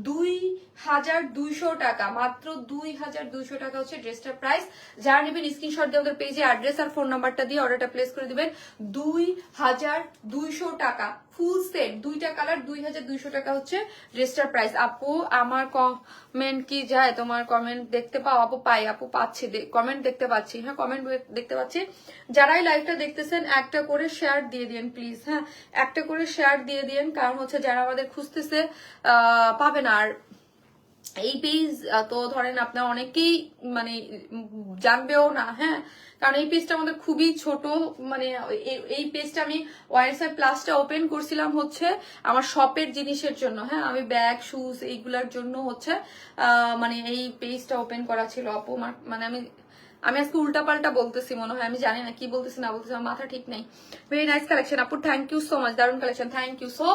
2200 টাকা, মাত্র 2200 টাকা হচ্ছে ড্রেসটার প্রাইস। যারা নেবেন স্ক্রিনশট দিয়ে ওদের পেজে অ্যাড্রেস আর ফোন নাম্বারটা দিয়ে অর্ডারটা প্লেস করে দিবেন। 2200 টাকা ফুল সেট, দুইটা কালার, 2200 টাকা হচ্ছে ড্রেসটার প্রাইস। আপু আমার কমেন্ট কি যায়? তোমার কমেন্ট দেখতে পাও আপু? পাই আপু, পাচ্ছি, কমেন্ট দেখতে পাচ্ছি। হ্যাঁ, কমেন্ট দেখতে পাচ্ছি। যারাই লাইভটা দেখতেছেন একটা করে শেয়ার দিয়ে দিন প্লিজ। হ্যাঁ, একটা করে শেয়ার দিয়ে দিন, কারণ হচ্ছে যারা আমাদের খুঁজতেছে পাবে না। আর এই পেজ তো ধরেন আপনার অনেকেই মানে জানবেও না। হ্যাঁ, কারণ এই পেজটা আমাদের খুবই ছোট। মানে এই পেজটা আমি ওয়াইএসআই প্লাসটা ওপেন করছিলাম হচ্ছে আমার শপের জিনিসের জন্য। হ্যাঁ, আমি ব্যাগ শুজ এইগুলার জন্য হচ্ছে মানে এই পেজটা ওপেন করা ছিল আপু। মানে আমি আজকে উল্টাপাল্টা বলতেছি মনে হয়, আমি জানি না কি বলতেছি না বলতেছি, আমার মাথা ঠিক নেই। ভেরি নাইস কালেকশন আপু, থ্যাংক ইউ সো মাচ, দারুন কালেকশন, থ্যাংক ইউ। সো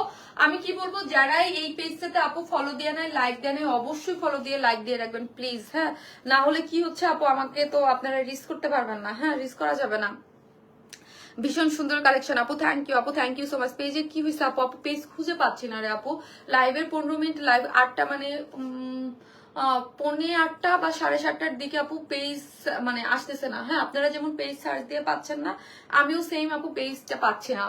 আমি কি বলবো, যারাই এই পেজটাতে আপু ফলো দিয়ে নেয়, লাইক দেয় নেয়, অবশ্যই ফলো দিয়ে লাইক দিয়ে রাখবেন প্লিজ। হ্যাঁ, না হলে কি হচ্ছে আপু, আমাকে তো আপনারা রিস্ক করতে পারবেন না। হ্যাঁ, রিস্ক করা যাবে না। ভীষণ সুন্দর কালেকশন আপু, থ্যাংক ইউ আপু, থ্যাংক ইউ সো মাচ। পেজে কি হয়েছে আপু? আপু পেজ খুঁজে পাচ্ছি না রে আপু। লাইভের 15 মিনিট, লাইভ 8টা মানে 8:45 বা 7:30টার দিকে আপু পেজ মানে আসতেছে না। হ্যাঁ, আপনারা যেমন পেজ সার্চ দিয়ে পাচ্ছেন না, আমিও সেম আপু পেজটা পাচ্ছি না।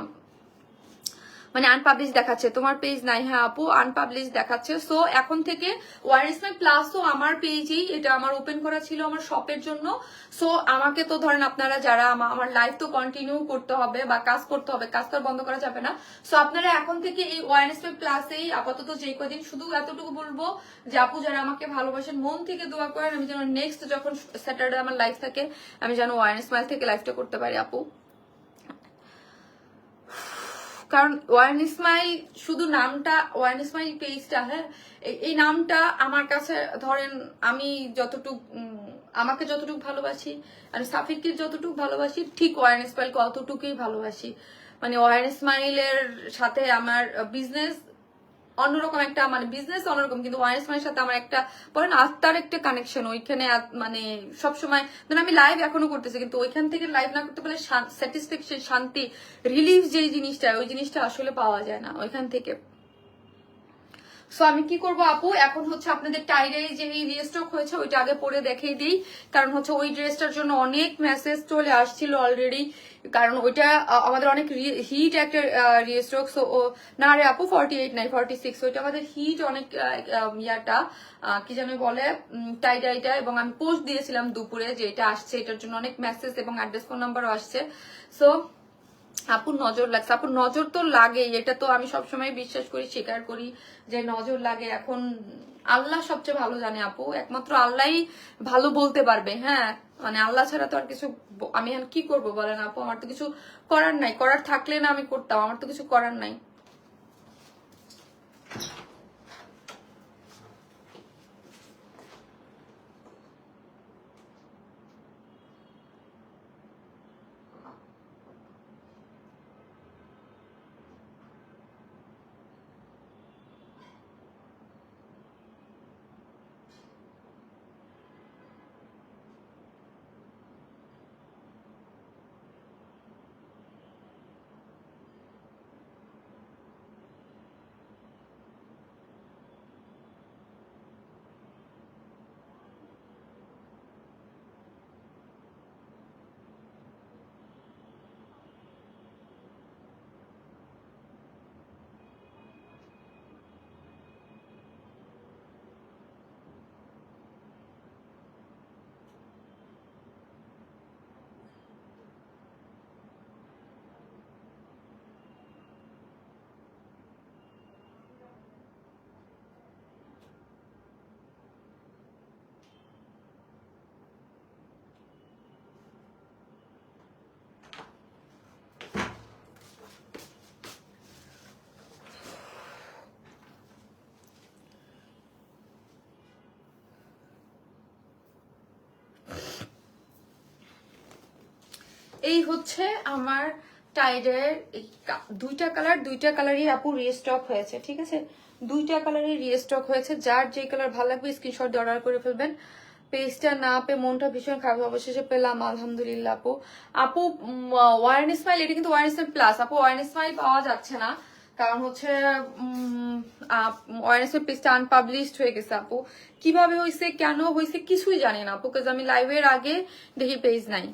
মানে আনপাবলিশ দেখাচ্ছে, তোমার পেজ নাই। হ্যাঁ আপু আনপাবলিশ দেখাচ্ছে। সো এখন থেকে ওয়ারেন্স মাই প্লাসও আমার পেজেই, এটা আমার ওপেন করা ছিল আমার শপের জন্য। সো আমাকে তো ধরেন আপনারা যারা আমার লাইফ তো কন্টিনিউ করতে হবে বা কাজ করতে হবে, কাজ তো আর বন্ধ করা যাবে না। সো আপনারা এখন থেকে এই ওয়ারেন্স মাই প্লাসেই আপাতত যে কদিন, শুধু এতটুকু বলবো যে আপু যারা আমাকে ভালোবাসেন মন থেকে দোয়া করেন আমি যেন নেক্সট যখন স্যাটারডে আমার লাইফ থাকে আমি যেন ওয়ারেন্স মাইল থেকে লাইফটা করতে পারি আপু। কারণ ওয়ান ইসমাইল শুধু নামটা, ওয়ান ইসমাইল পেজটা, হ্যাঁ এই নামটা আমার কাছে ধরেন আমি যতটুক আমাকে যতটুকু ভালোবাসি, আমি সাফিরকে যতটুকু ভালোবাসি ঠিক ওয়ান ইসমাইলকে অতটুকুই ভালোবাসি। মানে ওয়ান ইসমাইলের সাথে আমার বিজনেস অন্যরকম একটা, মানে বিজনেস অন্যরকম, কিন্তু ওয়াইস মায়ের সাথে আমার একটা বলেন আত্মার একটা কানেকশন ওইখানে। মানে সবসময় ধরুন আমি লাইভ এখনো করতেছি, কিন্তু ওইখান থেকে লাইভ না করতে পারলে স্যাটিসফ্যাকশন, শান্তি, রিলিফ যেই জিনিসটা, ওই জিনিসটা আসলে পাওয়া যায় না ওইখান থেকে। সো আমি কি করব আপু, এখন হচ্ছে আপনাদের টাইডে যে রিস্টক হয়েছে ওইটা আগে পরে দেখিয়ে দিই। কারণ হচ্ছে ওই ড্রেসটার জন্য অনেক মেসেজ চলে আসছিল অলরেডি, কারণ ওইটা আমাদের অনেক হিট একটা রিস্টক। সো না রে আপু 48 নাই 46, ওইটা আমাদের হিট অনেক ইয়াটা কি যেন বলে টাইডাইটা, এবং আমি পোস্ট দিয়েছিলাম দুপুরে যে এটা আসছে, এটার জন্য অনেক মেসেজ এবং অ্যাড্রেস ফোন নাম্বারও আসছে। সো আপুর নজর লাগছে, আপুর নজর তো লাগেই, এটা তো আমি সবসময় বিশ্বাস করি, স্বীকার করি যে নজর লাগে। এখন আল্লাহ সবচেয়ে ভালো জানে আপু, একমাত্র আল্লাহই ভালো বলতে পারবে। হ্যাঁ মানে আল্লাহ ছাড়া তো আর কিছু, আমি আর কি করবো বলেন আপু, আমার তো কিছু করার নাই, করার থাকলে না আমি করতাম, আমার তো কিছু করার নাই। এই হচ্ছে আমার টাইডের দুইটা কালারই আপু রিস্টক হয়েছে, ঠিক আছে, দুইটা কালারই রিস্টক হয়েছে। যার যে কালার ভালো লাগবে স্ক্রিনশট দিয়ে অর্ডার করে ফেলবেন। পেজটা না পেয়ে মনটা ভীষণ খারাপ, অবশেষে পেলাম আলহামদুলিল্লাহ আপু। আপু ওয়ারেন স্মাইল, এটা কিন্তু ওয়ারেন স্মাইল প্লাস আপু, ওয়ারেন স্মাইল পাওয়া যাচ্ছে না, কারণ হচ্ছে ওয়ারেন স্মাইল পেজটা আনপাবলিশড হয়ে গেছে আপু। কিভাবে হয়েছে, কেন হয়েছে কিছুই জানি না আপু, কাজ আমি লাইভের আগে দেখি পেজ নাই।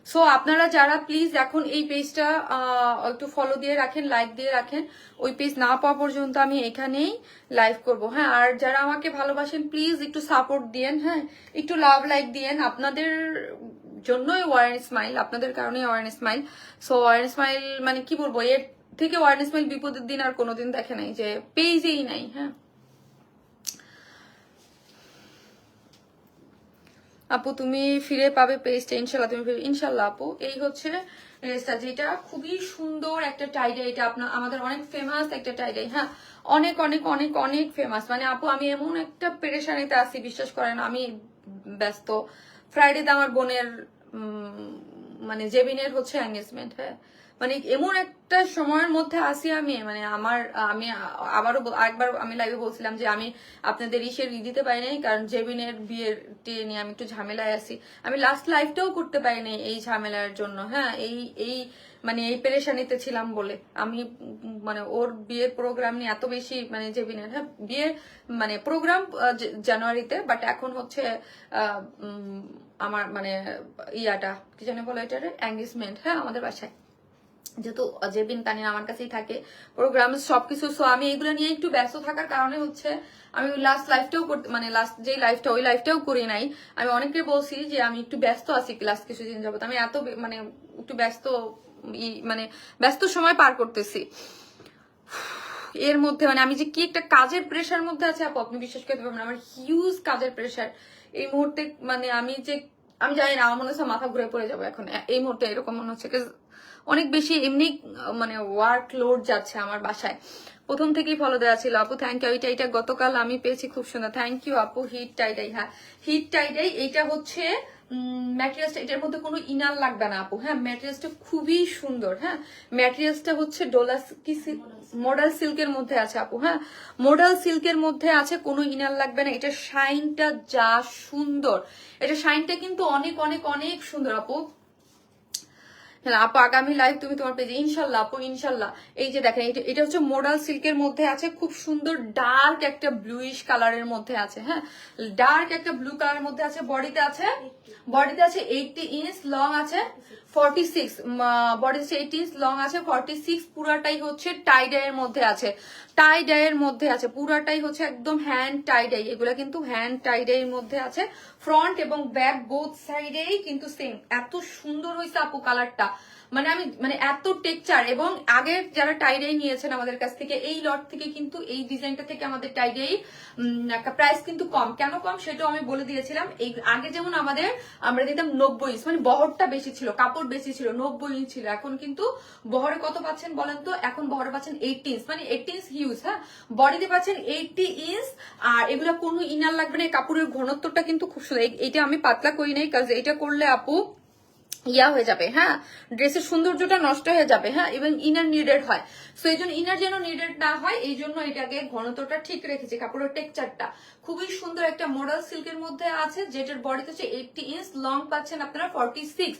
সো আপনারা যারা প্লিজ এখন এই পেজটা একটু ফলো দিয়ে রাখেন, লাইক দিয়ে রাখেন, ওই পেজ না পাওয়া পর্যন্ত আমি এখানেই লাইভ করব। হ্যাঁ আর যারা আমাকে ভালোবাসেন প্লিজ একটু সাপোর্ট দিয়েন, হ্যাঁ একটু লাভ লাইক দিয়েন, আপনাদের জন্যই ওয়ারেন স্মাইল, আপনাদের কারণেই Warren smile. So Warren smile মানে কি বলবো, এর থেকে ওয়ারেন স্মাইল বিপদের দিন আর কোনোদিন দেখে নাই, যে পেজেই নাই। হ্যাঁ আপু তুমি ফিরে পাবে পেজটা ইনশাল্লাহ, তুমি ইনশাল্লাহ আপু। এই হচ্ছে ড্রেসটা, যেটা খুবই সুন্দর একটা টাইডাই, এটা আপনার আমাদের অনেক ফেমাস একটা টাইডাই। হ্যাঁ অনেক অনেক অনেক অনেক ফেমাস। মানে আপু আমি এমন একটা পেরেশানিতে আছি, বিশ্বাস করেন আমি ব্যস্ত। ফ্রাইডেতে আমার বোনের মানে জেবিনের হচ্ছে এঙ্গেজমেন্ট। হ্যাঁ মানে এমন একটা সময়ের মধ্যে আসি আমি, মানে আমি আবারও একবার আমি লাইভে বলছিলাম যে আমি আপনাদের ইসের দিতে পারি নাই, কারণ জেবিনের বিয়ের নিয়ে আমি একটু ঝামেলায় আছি। আমি লাস্ট লাইভটাও করতে পারি নাই এই ঝামেলার জন্য। হ্যাঁ এই মানে এই পেরেশানিতে ছিলাম বলে আমি মানে ওর বিয়ের প্রোগ্রাম নিয়ে এত বেশি মানে জেবিনের, হ্যাঁ বিয়ের মানে প্রোগ্রাম জানুয়ারিতে, বাট এখন হচ্ছে আমার মানে ইয়াটা কি জানে বলো এটারে এঙ্গেজমেন্ট, হ্যাঁ আমাদের বাসায়, যেহেতু জেবিন তানিয়া আমার কাছেই থাকে প্রোগ্রাম সবকিছু, সো আমি এগুলো নিয়ে একটু ব্যস্ত থাকার কারণে হচ্ছে আমি লাস্ট লাইফটাও করতে মানে লাস্ট যেই লাইফটা ওই লাইফটাও করি নাই। আমি অনেককে বলছি যে আমি একটু ব্যস্ত আছি লাস্ট কিছুদিন যাবত, আমি এত মানে একটু ব্যস্ত মানে ব্যস্ত সময় পার করতেছি এর মধ্যে, মানে আমি যে কি একটা কাজের প্রেশার মধ্যে আছে আপু আপনি বিশ্বাস করতে পারবেন, আমার হিউজ কাজের প্রেশার এই মুহূর্তে, মানে আমি যে আমি জানি না আমার মনে হচ্ছে মাথা ঘুরে পড়ে যাবো এখন এই মুহূর্তে, এরকম মনে হচ্ছে অনেক বেশি এমনি মানে ওয়ার্ক লোড যাচ্ছে আমার বাসায়। প্রথম থেকেই ফলো দেওয়া ছিল আপু, থ্যাংক ইউ। এটা গতকাল আমি পেয়েছি, খুব সুন্দর, থ্যাংক ইউ আপু। হিট টাইডাই, হ্যাঁ হিট টাইডাই, এইটা হচ্ছে ম্যাটেরিয়ালসটা, এটার মধ্যে কোনো ইনার লাগবে না আপু, হ্যাঁ ম্যাটেরিয়ালসটা খুবই সুন্দর, হ্যাঁ ম্যাটেরিয়ালসটা হচ্ছে ডোলা কি মডাল সিল্কের মধ্যে আছে আপু, হ্যাঁ মডাল সিল্কের মধ্যে আছে, কোনো ইনার লাগবে না। এটা শাইনটা যা সুন্দর, এটা শাইনটা কিন্তু অনেক অনেক অনেক সুন্দর আপু। আপু আগামী লাইভ তুমি তোমার পেজে ইনশাল্লাহ আপু ইনশাল্লাহ। এই যে দেখেন এটা হচ্ছে মোডাল সিল্কের মধ্যে আছে, খুব সুন্দর ডার্ক একটা ব্লুইশ কালারের মধ্যে আছে, হ্যাঁ ডার্ক একটা ব্লু কালারের মধ্যে আছে। বডিতে আছে 80 ইঞ্চ লং আছে, 46 বডিতে 80 ইঞ্চ লং আছে, 46 পুরাটাই হচ্ছে টাই ডাইয়ের মধ্যে আছে, টাই ডাইয়ের মধ্যে আছে পুরাটাই হচ্ছে একদম হ্যান্ড টাই ডাই, এগুলা কিন্তু হ্যান্ড টাই ডাইয়ের মধ্যে আছে। ফ্রন্ট এবং ব্যাক বোথ সাইডেই কিন্তু সেম, এত সুন্দর হয়েছে আপু কালারটা, মানে আমি মানে এত টেক্সচার। এবং আগে যারা টাইডাই নিয়েছেন আমাদের কাছ থেকে এই লট থেকে কিন্তু এই ডিজাইনটা থেকে আমাদের টাইডাই একটা প্রাইস কিন্তু কম, কেন কম সেটাও আমি বলে দিয়েছিলাম। এই আগে যেমন আমরা দিতাম 90 ইঞ্চ, মানে বহরটা বেশি ছিল, কাপড় বেশি ছিল, 90 ইঞ্চ ছিল। এখন কিন্তু বহরে কত পাচ্ছেন বলেন তো, এখন বহরে পাচ্ছেন 80 ইঞ্চ, মানে 80 ইঞ্চ হিউজ, হ্যাঁ বডিতে পাচ্ছেন 80 ইঞ্চ। আর এগুলা কোনো ইনার লাগবে না, কাপড়ের ঘনত্বটা কিন্তু খুব সুন্দর। এটা আমি পাতলা করি নাই, কাজ এটা করলে আপু ইয়া হয়ে যাবে, হ্যাঁ ড্রেসের সৌন্দর্যটা নষ্ট হয়ে যাবে, হ্যাঁ এবং ইনার নিডেড হয়, সো এই জন্য ইনার যেন নিডেড না হয় এই জন্য এটাকে ঘনত্বটা ঠিক রেখেছি। কাপড়ের টেক্সচারটা খুবই সুন্দর, একটা মডেল সিল্কের মধ্যে আছে, যেটার বডিতে হচ্ছে 80 ইঞ্চ, লং পাচ্ছেন আপনারা 46।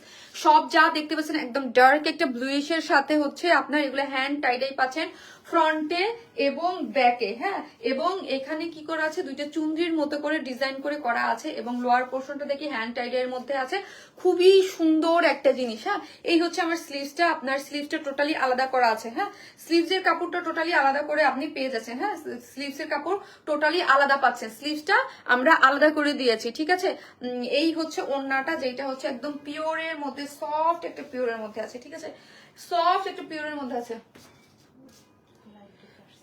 সব যা দেখতে পাচ্ছেন একদম ডার্ক একটা ব্লুইশের সাথে হচ্ছে আপনার এগুলো হ্যান্ড টাইডাই পাচ্ছেন ফ্রন্টে এবং ব্যাকে, হ্যাঁ এবং এখানে কি করা আছে দুইটা চুনরির মতো করে ডিজাইন করে করা আছে, এবং লোয়ার পোর্শনটা দেখি হ্যান্ড টাইডাইয়ের মধ্যে আছে, খুবই সুন্দর একটা জিনিস। হ্যাঁ এই হচ্ছে আমার স্লিভসটা, আপনার স্লিভসটা টোটালি আলাদা করা আছে, হ্যাঁ স্লিভসের কাপড়টা টোটালি আলাদা করে আপনি পেয়ে যাচ্ছেন, হ্যাঁ স্লিভসের কাপড় টোটালি আলাদা পাচ্ছেন, স্লিভসটা আমরা আলাদা করে দিয়েছি, ঠিক আছে। এই হচ্ছে ওড়নাটা, যেটা হচ্ছে একদম পিওরের মধ্যে, সফট একটা পিওরের মধ্যে আছে, ঠিক আছে সফট একটা পিওরের মধ্যে আছে,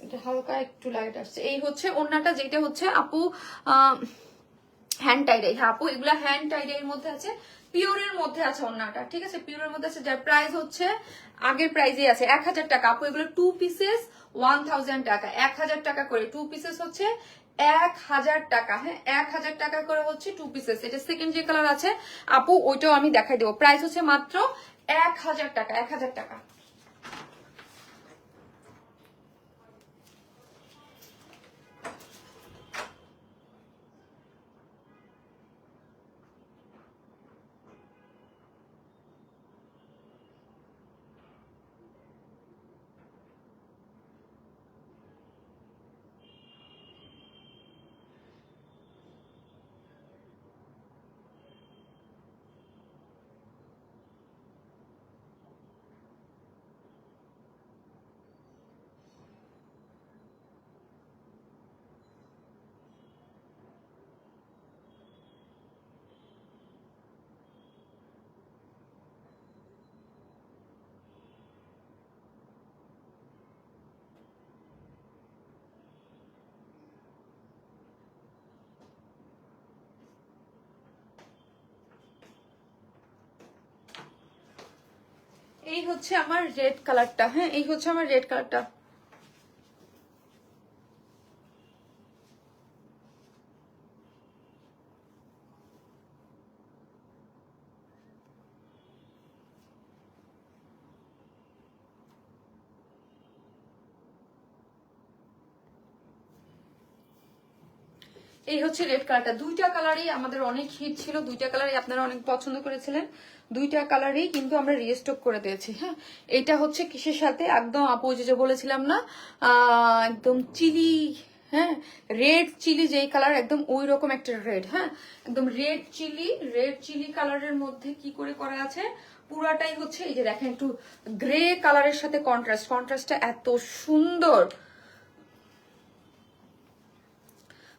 এটা হালকা একটু লাইট আসছে। এই হচ্ছে ওড়নাটা, যেটা হচ্ছে আপু হ্যান্ড টাইডাই, হ্যাঁ আপু এগুলা হ্যান্ড টাইডাই এর মধ্যে আছে, পিওরের মধ্যে আছে ওড়নাটা, ঠিক আছে পিওরের মধ্যে আছে, যার প্রাইস হচ্ছে আগের প্রাইসে আছে 1000 টাকা আপু। এগুলো 2 পিসেস 1000 টাকা, 1000 টাকা করে 2 পিসেস হচ্ছে 1000 টাকা, হ্যাঁ 1000 টাকা করে হচ্ছে 2 পিসেস। এটা সেকেন্ড যে কালার আছে আপু ওইটাও আমি দেখাই দেবো, প্রাইস হচ্ছে মাত্র 1000 টাকা, 1000 টাকা। এই হচ্ছে আমার রেড কালারটা, হ্যাঁ এই হচ্ছে আমার রেড কালারটা। এই হচ্ছে রেড কালারটা, দুইটা কালারই আমাদের অনেক হিট ছিল, দুইটা কালারই আপনারা অনেক পছন্দ করেছিলেন, দুইটা কালারই কিন্তু আমরা রিস্টক করে দিয়েছি। হ্যাঁ, এটা হচ্ছে কিসের সাথে একদম আপু যে বলেছিলাম না একদম চিলি, হ্যাঁ রেড চিলি যেই কালার একদম ওই রকম একটা রেড, হ্যাঁ একদম রেড চিলি কালারের মধ্যে কি করে করা আছে পুরাটাই হচ্ছে এই যে দেখেন একটু গ্রে কালারের সাথে কন্ট্রাস্টটা এত সুন্দর।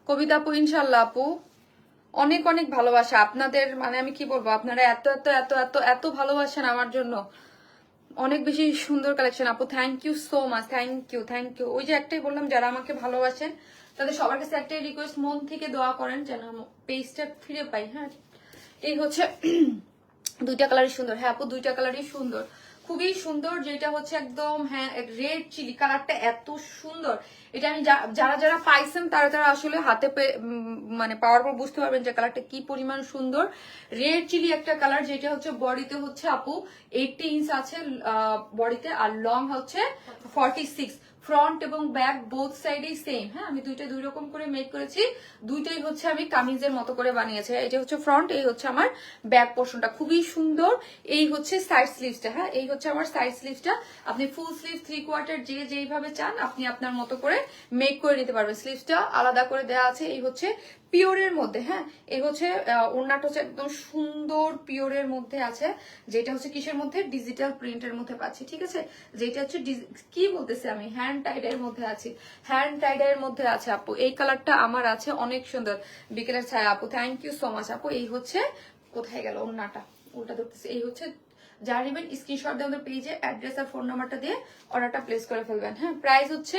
কবিতা আপু ইনশাল্লাহ আপু অনেক অনেক ভালোবাসা আপনাদের, মানে আমি কি বলবো, আপনারা এত এত এত এত এত ভালোবাসেন আমার জন্য, অনেক বেশি সুন্দর কালেকশন আপু, thank you so much, thank you. ওই যে একটাই বললাম, যারা আমাকে ভালোবাসেন তাদের সবার কাছে একটাই রিকোয়েস্ট, মন থেকে দোয়া করেন যেন পেজটা ফিরে পাই। হ্যাঁ, এই হচ্ছে দুইটা কালারই সুন্দর। হ্যাঁ আপু দুইটা কালারই সুন্দর, খুবই সুন্দর। যেটা হচ্ছে একদম হ্যাঁ রেড চিলি কালারটা এত সুন্দর, এটা আমি যারা যারা পাইছেন তারা আসলে হাতে মানে পাওয়ার পর বুঝতে পারবেন যে কালারটা কি পরিমাণ সুন্দর। রেড চিলি একটা কালার, যেটা হচ্ছে বডিতে হচ্ছে আপু 80 ইঞ্চ আছে বডিতে, আর লং হচ্ছে 46, ফ্রন্ট এবং ব্যাক বোথ সাইডেই সেম। হ্যাঁ, আমি দুইটা দুই রকম করে মেক করেছি, দুইটাই হচ্ছে আমি কামিজের মতো করে বানিয়েছি। এটা হচ্ছে ফ্রন্ট, এই হচ্ছে আমার ব্যাক পোর্শনটা, খুবই সুন্দর। এই হচ্ছে সাইড স্লিভসটা, হ্যাঁ এই হচ্ছে আমার সাইড স্লিভসটা। আপনি ফুল স্লিভ 3/4 যে যেইভাবে চান আপনি আপনার মতো করে মেক করে নিতে পারবেন। স্লিভসটা আলাদা করে দেওয়া আছে। এই হচ্ছে পিওরের মধ্যে, হ্যাঁ এই হচ্ছে ওড়নাটা হচ্ছে একদম সুন্দর পিওরের মধ্যে আছে, যেটা হচ্ছে কিসের মধ্যে ডিজিটাল প্রিন্টের মধ্যে পাচ্ছি। ঠিক আছে, যেটা হচ্ছে কি বলতেছি আমি, হ্যান্ড টাইডার মধ্যে আছি, হ্যান্ড টাইডার মধ্যে আছে আপু। এই কালারটা আমার আছে, অনেক সুন্দর বিকেলের ছায়া আপু, থ্যাংক ইউ সো মাচ আপু। এই হচ্ছে কোথায় গেল ওড়নাটা, উল্টা ধরতেছি। এই হচ্ছে যারা নেবেন স্ক্রিনশট দিয়ে আমাদের পেজে অ্যাড্রেস আর ফোন নাম্বারটা দিয়ে অর্ডারটা প্লেস করে ফেলবেন। হ্যাঁ, প্রাইস হচ্ছে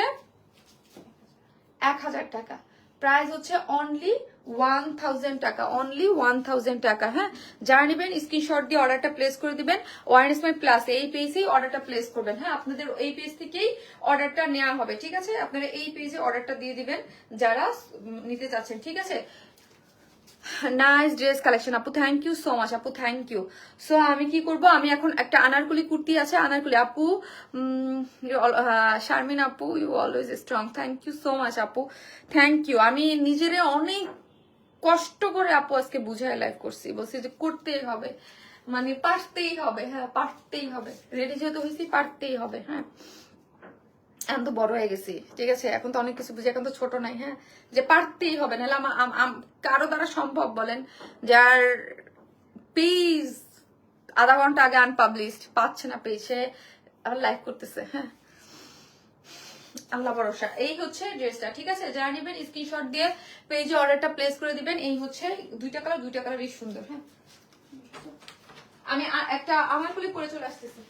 1000 টাকা, প্রাইস হচ্ছে অনলি 1000 টাকা, অনলি 1000 টাকা। হ্যাঁ, যারা নেবেন স্ক্রিনশট দিয়ে অর্ডারটা প্লেস করে দিবেন। ওয়ারেন্টি স্মাইল প্লাস এই পেজেই অর্ডারটা প্লেস করবেন। হ্যাঁ, আপনাদের এই পেজ থেকেই অর্ডারটা নেওয়া হবে। ঠিক আছে, আপনারা এই পেজে অর্ডারটা দিয়ে দিবেন যারা নিতে চাচ্ছেন। ঠিক আছে, নাইস ড্রেস কালেকশন আপু, থ্যাংক ইউ সো মাচ আপু, থ্যাংক ইউ। সো আমি কি করব, আমি এখন একটা আনারকলি কুর্তি আছে, আনারকলি আপু, শারমিন আপু you always strong, thank you so much আপু, থ্যাংক ইউ। আমি নিজেরে অনেক কষ্ট করে আপু আজকে বুঝায় লাইভ করছি, বলছি যে করতেই হবে, মানে পারতেই হবে। হ্যাঁ, পারতেই হবে, রেডি যেহেতু হয়েছি পারতেই হবে। হ্যাঁ, এখন তো বড় হয়ে গেছি, ঠিক আছে, এখন তো অনেক কিছু বুঝি, এখন তো ছোট নাই। হ্যাঁ, যে পারতেই হবে, নাহলে কারো দ্বারা সম্ভব বলেন, যার পেজ আধা ঘন্টা আগে আনপাবলিশড পাচ্ছে না পেজ, সে আবার লাইভ করতেছে। হ্যাঁ, আল্লাহ ভরসা। এই হচ্ছে ড্রেসটা। ঠিক আছে, যারা নেবেন স্ক্রিনশট দিয়ে পেজে অর্ডারটা প্লেস করে দিবেন। এই হচ্ছে দুইটা কালারই সুন্দর। হ্যাঁ, আমি একটা আমার খুলে পরে চলে আসতেছি।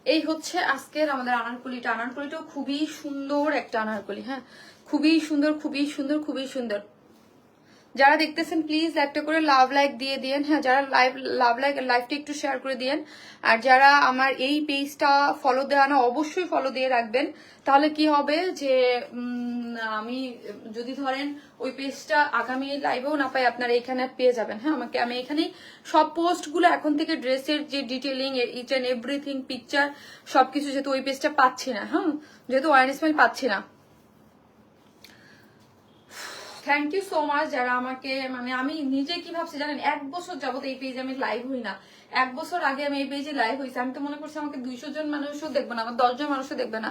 এই হচ্ছে আজকের আমাদের আনারকলিটা। আনারকলিটাও খুবই সুন্দর একটা আনারকলি। হ্যাঁ, খুবই সুন্দর, খুবই সুন্দর, খুবই সুন্দর। যারা দেখতেছেন প্লিজ একটা করে লাভ লাইক দিয়ে দিয়েন। হ্যাঁ, যারা লাভ লাইক লাইভটা একটু শেয়ার করে দিয়েন। আর যারা আমার এই পেজটা ফলো দেওয়া না অবশ্যই ফলো দিয়ে রাখবেন। তাহলে কি হবে যে আমি যদি ধরেন ওই পেজটা আগামী লাইভেও না পাই, আপনারা এখানে পেয়ে যাবেন। হ্যাঁ, আমি এখানেই সব পোস্টগুলো এখন থেকে ড্রেসের যে detailing each and everything picture সবকিছু, যেহেতু ওই পেজটা পাচ্ছি না, হ্যাঁ যেহেতু ওয়ারেন্টি স্মাইল পাচ্ছি না। থ্যাংক ইউ সো মাচ যারা আমাকে, মানে আমি নিজে কি ভাবছি জানেন, 1 বছর যাবত এই পেজে আমি লাইভ হই না। 1 বছর আগে আমি এই পেজে লাইভ হয়েছি, আমি তো মনে করছি আমাকে 200 জন মানুষও দেখবে না, আমার 10 জন মানুষও দেখবে না।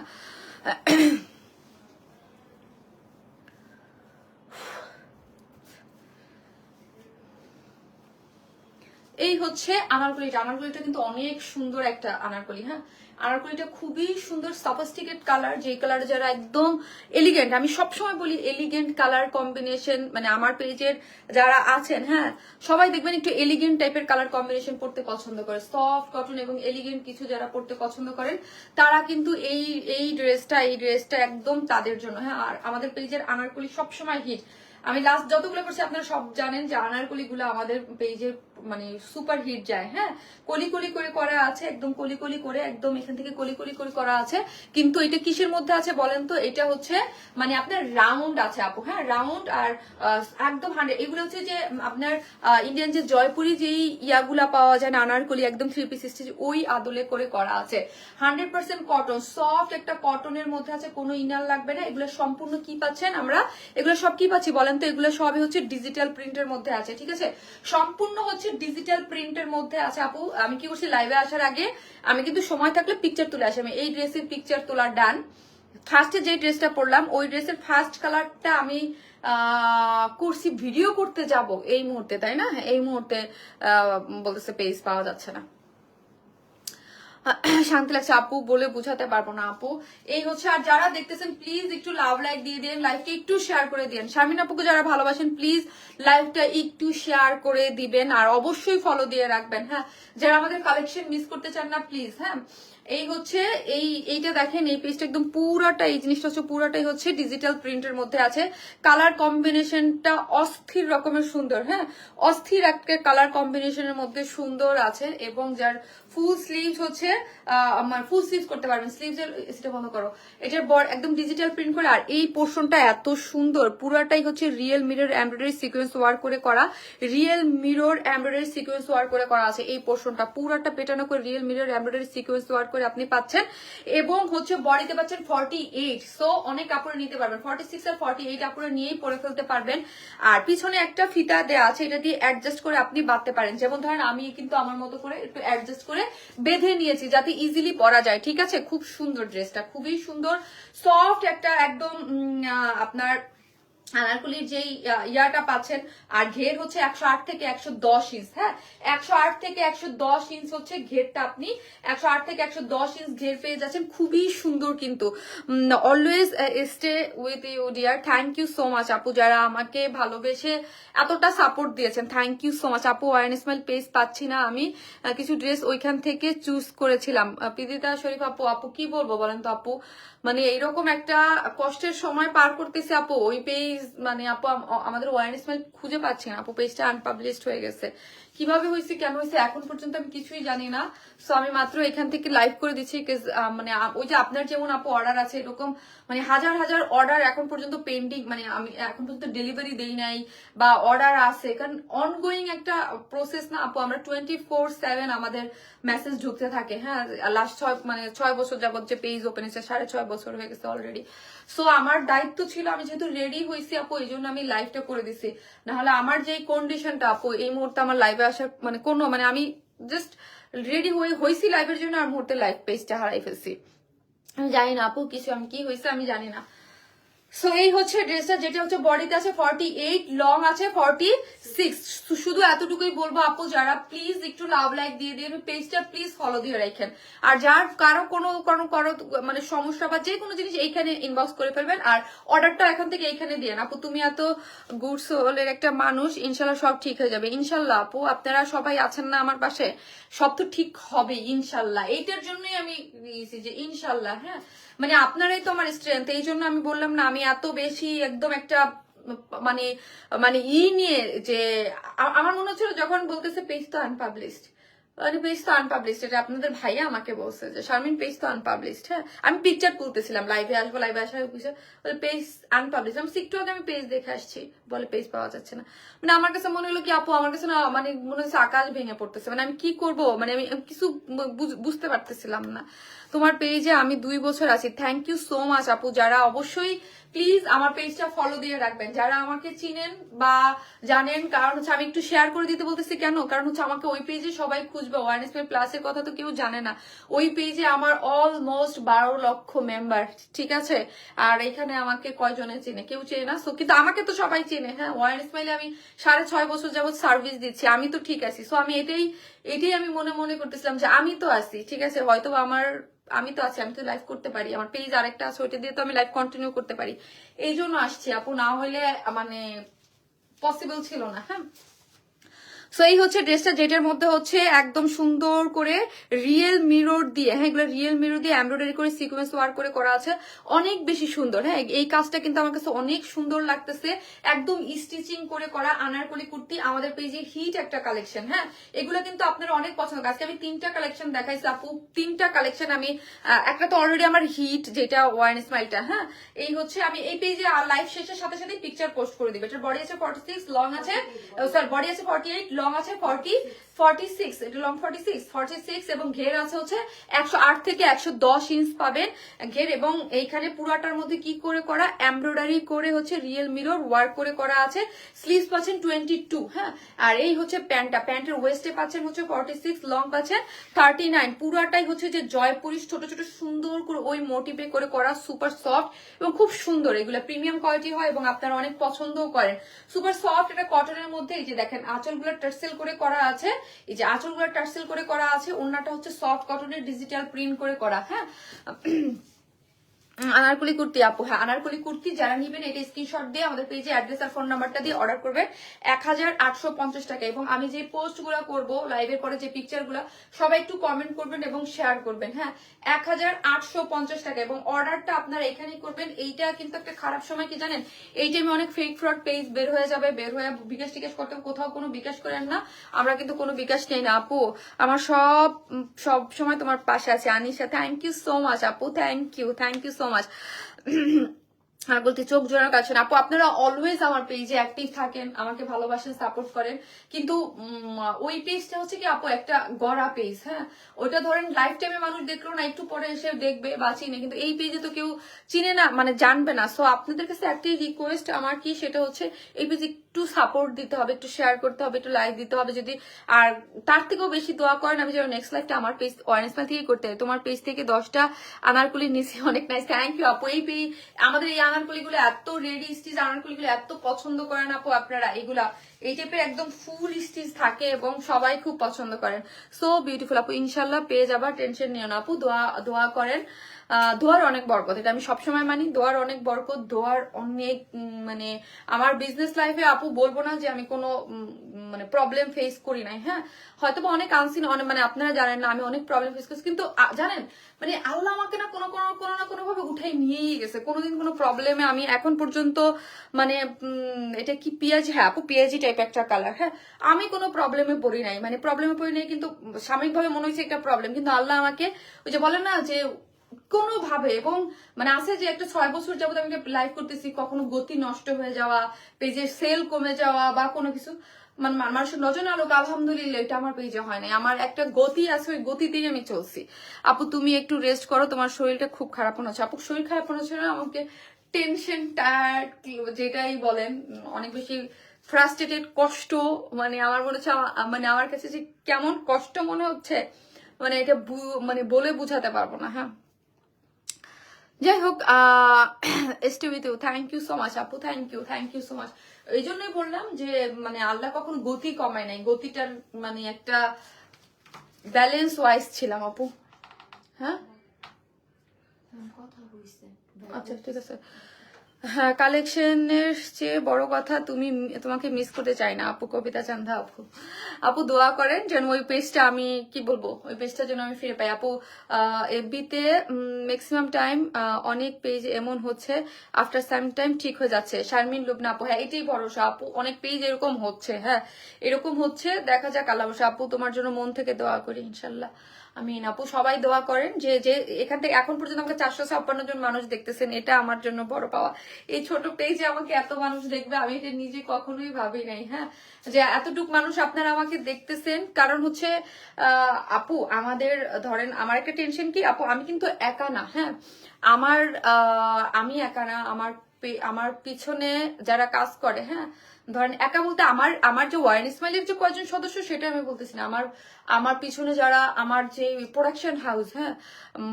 এই হচ্ছে আনারকলিটা। আনারকলিটা কিন্তু অনেক সুন্দর একটা আনারকলি। হ্যাঁ, আনারকলিটা খুবই সুন্দর সফিস্টিকেট কালার, যে কালার যারা একদম এলিগেন্ট, আমি সবসময় বলি এলিগেন্ট কালার কম্বিনেশন, মানে আমার পেজের যারা আছেন হ্যাঁ সবাই দেখবেন একটু এলিগেন্ট টাইপের কালার কম্বিনেশন পড়তে পছন্দ করে। সফট কটন এবং এলিগেন্ট কিছু যারা পড়তে পছন্দ করেন তারা কিন্তু এই ড্রেসটা একদম তাদের জন্য। হ্যাঁ, আর আমাদের পেজের আনারকলি সবসময় হিট। আমি লাস্ট যতগুলো করছি আপনারা সব জানেন যে আনারকলি গুলো আমাদের পেজে মানে সুপার হিট যায়। হ্যাঁ, কলি কলি করে করা আছে, একদম কলি কলি করে, একদম এখান থেকে কলি কলি করে করা আছে। কিন্তু এটা কিসের মধ্যে আছে বলেন তো? এটা হচ্ছে মানে আপনার রাউন্ড আছে আপু। হ্যাঁ, রাউন্ড আর একদম 100। এগুলো হচ্ছে যে আপনার ইন্ডিয়ান যে জয়পুরি যেই ইয়াগুলা পাওয়া যায় না আনারকলি একদম 3 পিস স্টিচ, ওই আদলে করে করা আছে। 100% কটন, সফট একটা কটনের মধ্যে আছে, কোনো ইনার লাগবে না। এগুলো সম্পূর্ণ কি পাচ্ছেন আমরা, এগুলো সব কি পাচ্ছি বলেন তো? এগুলো সবই হচ্ছে ডিজিটাল প্রিন্টের মধ্যে আছে। ঠিক আছে, সম্পূর্ণ হচ্ছে ডিজিটাল প্রিন্টের মধ্যে আছে আপু। আমি কি করছি, লাইভে আসার আগে আমি কিন্তু সময় থাকলে পিকচার তুলে আসি। আমি এই ড্রেসের পিকচার তোলার ডান। ফার্স্টে যে ড্রেসটা পরলাম ওই ড্রেসের ফার্স্ট কালারটা আমি করছি ভিডিও করতে যাব এই মুহূর্তে, তাই না? এই মুহূর্তে বলতেছে পেজ পাওয়া যাচ্ছে না। শান্তি লাগছে আপু, বলে বুঝাতে পারবো না আপু। এই হচ্ছে, আর যারা দেখতেছেন প্লিজ একটু লাভ লাইক দিয়ে দিন, লাইভটা একটু শেয়ার করে দিন। শারমিন আপুকে যারা ভালোবাসেন প্লিজ লাইভটা একটু শেয়ার করে দিবেন, আর অবশ্যই ফলো দিয়ে রাখবেন। হ্যাঁ, যারা আমাদের কালেকশন মিস করতে চান না প্লিজ। হ্যাঁ, এই হচ্ছে এইটা দেখেন, এই পেজটা একদম পুরাটা, এই জিনিসটা হচ্ছে পুরাটাই হচ্ছে ডিজিটাল প্রিন্টের মধ্যে আছে। কালার কম্বিনেশনটা অস্থির রকমের সুন্দর। হ্যাঁ, অস্থির একটা কালার কম্বিনেশনের মধ্যে সুন্দর আছে। এবং যার ফুল স্লিভস হচ্ছে আমার ফুল স্লিভস করতে পারবেন। স্লিভস এর সেটা বন্ধ করো, এটার বড় একদম ডিজিটাল প্রিন্ট করে। আর এই পোর্শনটা এত সুন্দর, পুরাটাই হচ্ছে real mirror embroidery sequence work করে করা, real mirror embroidery sequence work করে করা আছে। এই পোর্শনটা পুরাটা পেটানো করে real mirror embroidery sequence work করে আপনি পাচ্ছেন। এবং হচ্ছে বডিতে পাচ্ছেন 48, সো অনেক কাপড়ে নিতে পারবেন। 46 আর 48 কাপড়ে নিয়েই পরে ফেলতে পারবেন। আর পিছনে একটা ফিতা দেওয়া আছে, এটা দিয়ে অ্যাডজাস্ট করে আপনি বাঁধতে পারেন। যেমন ধরেন আমি কিন্তু আমার মতো করে একটু অ্যাডজাস্ট করে বেঁধে নিয়েছি যাতে ইজিলি পরা যায়। ঠিক আছে, খুব সুন্দর ড্রেসটা, খুবই সুন্দর সফট একটা একদম আপনার আনারকলির যেই ইয়াটা পাচ্ছেন। আর ঘের হচ্ছে 108 থেকে 110 ইঞ্চ। হ্যাঁ, 108 থেকে 110 ইঞ্চ হচ্ছে ঘেরটা, আপনি 108 থেকে 110 ইঞ্চ ঘের পেয়ে যাচ্ছেন। খুবই সুন্দর কিন্তু। Always stay with you dear. Thank you so much আপু, যারা আমাকে ভালোবেসে এতটা সাপোর্ট দিয়েছেন। থ্যাংক ইউ সো মাচ আপু। ওয়ারেন স্মাইল পেজ পাচ্ছি না আমি, কিছু ড্রেস ওইখান থেকে চুজ করেছিলাম। প্রীতিতা শরীফ আপু, আপু কি বলবো বলেন তো আপু, মানে এইরকম একটা কষ্টের সময় পার করতেছে আপু। ওই পেজ মানে আপু আমাদের ওয়ারেন স্মাইল খুঁজে পাচ্ছি না আপু, পেজটা আনপাবলিশড হয়ে গেছে। কিভাবে হয়েছে, কেন হয়েছে এখন পর্যন্ত আমি কিছুই জানি না। সো আমি মাত্র এখান থেকে লাইভ করে দিচ্ছি। মানে ওই যে আপনার যেমন আপু অর্ডার আছে, এরকম মানে হাজার হাজার অর্ডার এখন পর্যন্ত পেন্ডিং, মানে আমি এখন পর্যন্ত ডেলিভারি দেই নাই বা অর্ডার আছে, কারণ অনগোয়িং একটা প্রসেস না আপু। আমরা 24/7 আমাদের মেসেজ ঢুকতে থাকে। হ্যাঁ, লাস্ট 6 বছর যাবত যে পেজ ওপেন হয়েছে, 6.5 বছর হয়ে গেছে অলরেডি। সো আমার দায়িত্ব ছিল, আমি যেহেতু রেডি হয়েছি আপু এই জন্য আমি লাইভটা করে দিছি। নাহলে আমার যে কন্ডিশনটা আপু, এই মুহূর্তে আমার লাইভে আসার মানে কোনো মানে আমি জাস্ট রেডি হয়েছি লাইভের জন্য, আর মুহূর্তে লাইভ পেজটা হারাই ফেলছি। আমি জানি না আপু কিছু, আমি কি হয়েছে আমি জানি না। সো এই হচ্ছে ড্রেসটা, যেটা হচ্ছে বডিতে আছে 48, লং আছে 46। শুধু এতটুকুই বলবো আপু, যারা প্লিজ একটু লাভ লাইক দিয়ে দিয়ে পেজটা প্লিজ ফলো দিয়ে রাখেন। আর যার কারো কোনো মানে সমস্যা বা যে কোনো জিনিস এইখানে ইনবক্স করে ফেলবেন, আর অর্ডারটা এখন থেকে এইখানে দিয়ে আপু। তুমি এত গুড সোলের একটা মানুষ, ইনশাল্লাহ সব ঠিক হয়ে যাবে ইনশাল্লাহ আপু। আপনারা সবাই আছেন না আমার পাশে, সব তো ঠিক হবে ইনশাল্লাহ। এইটার জন্যই আমি দিয়েছি যে ইনশাল্লাহ। হ্যাঁ, মানে আপনারাই তো আমার স্ট্রেংথ, এই জন্য আমি বললাম না আমি এত বেশি একদম একটা মানে মানে নিয়ে যে আমার মনে হচ্ছিল যখন বলতেছে পেজ তো আনপাবলিশড, মানে পেজ তো আনপাবলিশড, এটা আপনাদের ভাইয়া আমাকে বলছে যে শারমিন পেজ তো আনপাবলিশড। হ্যাঁ, আমি পিকচার তুলতেছিলাম, লাইভে আসবো, লাইভে আসার পিছনে পেজ আনপাবলিশড। আমি একটু আগে আমি পেজ দেখে আসছি, বলে পেজ পাওয়া যাচ্ছে না। মানে আমার কাছে মনে হলো কি আপু, আমার কাছে না মানে মনে হচ্ছে আকাশ ভেঙে পড়তেছে, মানে আমি কি করব, মানে আমি কিছু বুঝতে পারতেছিলাম না। তোমার পেজে আমি 2 বছর আছি, থ্যাংক ইউ সো মাচ আপু। যারা অবশ্যই প্লিজ আমার পেজটা ফলো দিয়ে রাখবেন, যারা আমাকে চিনেন বা জানেন। কারণ হচ্ছে আমি একটু শেয়ার করে দিতে বলতেছি কেন, কারণ হচ্ছে আমাকে ওই পেজে সবাই খুঁজবে, ওয়ারনেস মেল প্লাসের কথা তো কেউ জানে না। ওই পেজে আমার অলমোস্ট 12 লক্ষ মেম্বার, ঠিক আছে। আর এখানে আমাকে কয়জনে চেনে, কেউ চেনে না। সো কিন্তু আমাকে তো সবাই চেনে। হ্যাঁ, ওয়ারনেস মেলে আমি 6.5 বছর যাবত সার্ভিস দিচ্ছি, আমি তো ঠিক আছি। সো আমি এটাই আমি মনে করতেছিলাম যে আমি তো আছি, ঠিক আছে। হয়তো আমি তো আছি, আমি তো লাইভ করতে পারি, আমার পেজ আরেকটা আছে, ওইটা দিয়ে তো আমি লাইভ কন্টিনিউ করতে পারি। এই জন্য আসছি আপু, না হলে মানে পসিবল ছিল না। হ্যাঁ, সো এই হচ্ছে ড্রেসটা, যেটার মধ্যে হচ্ছে একদম সুন্দর করে রিয়েল মিরর দিয়ে, হ্যাঁ এগুলো রিয়েল মিরর দিয়ে এমব্রয়ডারি করে সিকোয়েন্স ওয়ার্ক করে করা আছে, অনেক বেশি সুন্দর। হ্যাঁ, এই কাজটা কিন্তু আমার কাছে অনেক সুন্দর লাগতেছে, একদম স্টিচিং করে করা আনারকলি কুর্তি। আমাদের পেজে হিট একটা কালেকশন। হ্যাঁ, এগুলো কিন্তু আপনারা অনেক পছন্দ। আজকে আমি 3টা কালেকশন দেখাইছি আপু, 3টা কালেকশন আমি, একটা তো অলরেডি আমার হিট যেটা ওয়ান স্মাইলটা। হ্যাঁ, এই হচ্ছে আমি এই পেজে লাইভ শেষের সাথে সাথে পিকচার পোস্ট করে দিবে। এটার বডি আছে 46, লং আছে স্যার বডি আছে 48, লং আছে 46, এটা লং 46 এবং ঘের আছে হচ্ছে 108 থেকে 110 ইঞ্চ পাবেন ঘের। এবং এইখানে পুরাটার মধ্যে কি করে করা, এমব্রয়ডারি করে হচ্ছে রিয়েল মিরর ওয়ার্ক করে করা আছে। স্লিভস পাচ্ছেন 22। হ্যাঁ, আর এই হচ্ছে প্যান্টটা, প্যান্টের ওয়েস্টে পাচ্ছেন হচ্ছে 46, লং পাচ্ছেন 39। পুরাটাই হচ্ছে যে জয়পুরি ছোট ছোট সুন্দর করে ওই মোটিভে করে করা, সুপার সফট এবং খুব সুন্দর। এগুলো প্রিমিয়াম কোয়ালিটি হয় এবং আপনারা অনেক পছন্দও করেন। সুপার সফট, এটা কটনের মধ্যে। এই যে দেখেন আঁচলগুলো টার্সেল করে করা আছে, এই যে আঁচলগুলো টার্সেল করে করা আছে। ওড়নাটা হচ্ছে সফট কটনের ডিজিটাল প্রিন্ট করে করা। হ্যাঁ, আনারকলি কুর্তি আপু। হ্যাঁ, আনারকলি কুর্তি যারা নিবেন এটা স্ক্রিনশট দিয়ে আমাদের পেজে অ্যাড্রেস আর ফোন নাম্বারটা দিয়ে অর্ডার করবেন 1850 টাকা। এবং আমি যে পোস্ট গুলা করবো লাইভের পরে, যে পিকচার গুলা, সবাই একটু কমেন্ট করবেন এবং শেয়ার করবেন। হ্যাঁ, 1850 টাকা এবং অর্ডারটা আপনারা এখানেই করবেন। এইটা কিন্তু একটা খারাপ সময় কি জানেন, এই টাইমে অনেক ফেক ফ্রড পেজ বের হয়ে যাবে, বের হয়ে বিকাশ টিকাশ করতে, কোথাও কোনো বিকাশ করেন না, আমরা কিন্তু কোনো বিকাশ নেই না আপু। আমার সব সময় তোমার পাশে আছে Anisha, thank you so much আপু, থ্যাংক ইউ সো মাচ। আর বলতে চোখ জোড়ার কাছে আপু, আপনারা অলওয়েজ আমার পেজে অ্যাক্টিভ থাকেন, আমাকে ভালোবাসেন, সাপোর্ট করেন, কিন্তু ওই পেজটা হচ্ছে কি আপু একটা গড়া পেজ। হ্যাঁ, ওইটা ধরেন লাইফ টাইমে মানুষ দেখলো না, একটু পরে এসে দেখবে বা চিনে, কিন্তু এই পেজে তো কেউ চিনে না, মানে জানবে না। সো আপনাদের কাছে একটাই রিকোয়েস্ট আমার, কি সেটা হচ্ছে এই পেজে একটু সাপোর্ট দিতে হবে, একটু শেয়ার করতে হবে, একটু লাইক দিতে হবে যদি, আর তার থেকেও বেশি দোয়া করেন আমি যেন নেক্সট লাইফটা আমার পেজ ওয়ারেন্স থেকেই করতে হয়। তোমার পেজ থেকে 10টা আনারকলি নিচে, অনেক নাইস, থ্যাংক ইউ আপু। এই পেজ আমাদের এই আনারকলিগুলো এত রেডি স্টিচ আনারকলিগুলো এত পছন্দ করেন আপু আপনারা, এগুলা এই টাইপের একদম ফুল স্টিচ থাকে এবং সবাই খুব পছন্দ করেন। সো বিউটিফুল আপু, ইনশাল্লাহ পেয়ে যাবা, টেনশন নিও না আপু। দোয়া করেন, দোয়ার অনেক বরকত, এটা আমি সবসময় মানি। দোয়ার অনেক বরকত, দোয়ার অনেক মানে আমার বিজনেস লাইফে আপু বলবো না যে আমি কোনো মানে প্রবলেম ফেস করি নাই। হ্যাঁ, হয়তো বা অনেক আনসিন, অনেক মানে আপনারা জানেন না আমি অনেক প্রবলেম ফেস করছি, কিন্তু জানেন মানে আল্লাহ আমাকে না কোনো না কোনো ভাবে উঠাই নিয়েই গেছে। কোনোদিন কোনো প্রবলেমে আমি এখন পর্যন্ত মানে এটা কি পেঁয়াজি, হ্যাঁ আপু পেঁয়াজি টাইপ একটা কালার। হ্যাঁ, আমি কোনো প্রবলেমে পড়ি নাই, মানে প্রবলেমে পড়ি নাই, কিন্তু সাময়িকভাবে মনে হয়েছে একটা প্রবলেম, কিন্তু আল্লাহ আমাকে ওই যে বলেন না যে কোনোভাবে, এবং মানে আছে যে একটা 6 বছর যাবত আমি লাইভ করতেছি, কখনো গতি নষ্ট হয়ে যাওয়া, পেজের সেল কমে যাওয়া বা কোনো কিছু, মানে মানুষের নজর আলোক আলহামদুলিল্লাহ এটা আমার পেজে হয় নাই। আমার একটা গতি আছে, ওই গতিতেই আমি চলছি। আপু তুমি একটু রেস্ট করো, তোমার শরীরটা খুব খারাপ মনে হচ্ছে। আপু শরীর খারাপ মনে হচ্ছে না, আমাকে টেনশন, টায়ার্ড, যেটাই বলেন, অনেক বেশি ফ্রাস্ট্রেটেড, কষ্ট, মানে আমার মনে হচ্ছে মানে আমার কাছে যে কেমন কষ্ট মনে হচ্ছে, মানে এটা মানে বলে বুঝাতে পারবো না। হ্যাঁ, যাই হোক, stay with you, thank you so much আপু, থ্যাংক ইউ সো মাচ। এই জন্যই বললাম যে মানে আল্লাহ কখনো গতি কমায় নাই, গতিটার মানে একটা ব্যালেন্স ওয়াইজ ছিলাম আপু। হ্যাঁ, আচ্ছা ঠিক আছে। হ্যাঁ, কালেকশনের চেয়ে বড় কথা তোমাকে মিস করতে চাই না আপু। কবিতা চান্দা আপু, আপু দোয়া করেন যেন ওই পেজটা, আমি কি বলবো, ওই পেজটা যেন আমি ফিরে পাই আপু। এফবিতে ম্যাক্সিমাম টাইম অনেক পেজ এমন হচ্ছে আফটার সাম টাইম ঠিক হয়ে যাচ্ছে। শারমিন লুবনা আপু, হ্যাঁ এটাই ভরসা আপু, অনেক পেজ এরকম হচ্ছে, হ্যাঁ এরকম হচ্ছে, দেখা যাক। আল্লাহ ভরসা আপু, তোমার জন্য মন থেকে দোয়া করি ইনশাল্লাহ। আমিন আপু, সবাই দোয়া করেন যে যে এখান থেকে এখন পর্যন্ত আমাকে 456 জন মানুষ দেখতেছেন, এটা আমার জন্য বড় পাওয়া। এই ছোট পেজে আমাকে এত মানুষ দেখবে আমি এটা নিজে কখনোই ভাবি নাই, হ্যাঁ যে এতটুক মানুষ আপনারা আমাকে দেখতেছেন। কারণ হচ্ছে আপু আমাদের ধরেন আমার একটা টেনশন কি আপু, আমি কিন্তু একা না, হ্যাঁ আমার আমি একা না, আমার পিছনে যারা কাজ করে, হ্যাঁ ধরেন একা বলতে আমার আমার যে ওয়াইন স্মাইলের যে কয়জন সদস্য সেটা আমি বলতেছি না, আমার আমার পিছনে যারা আমার যে প্রোডাকশন হাউস, হ্যাঁ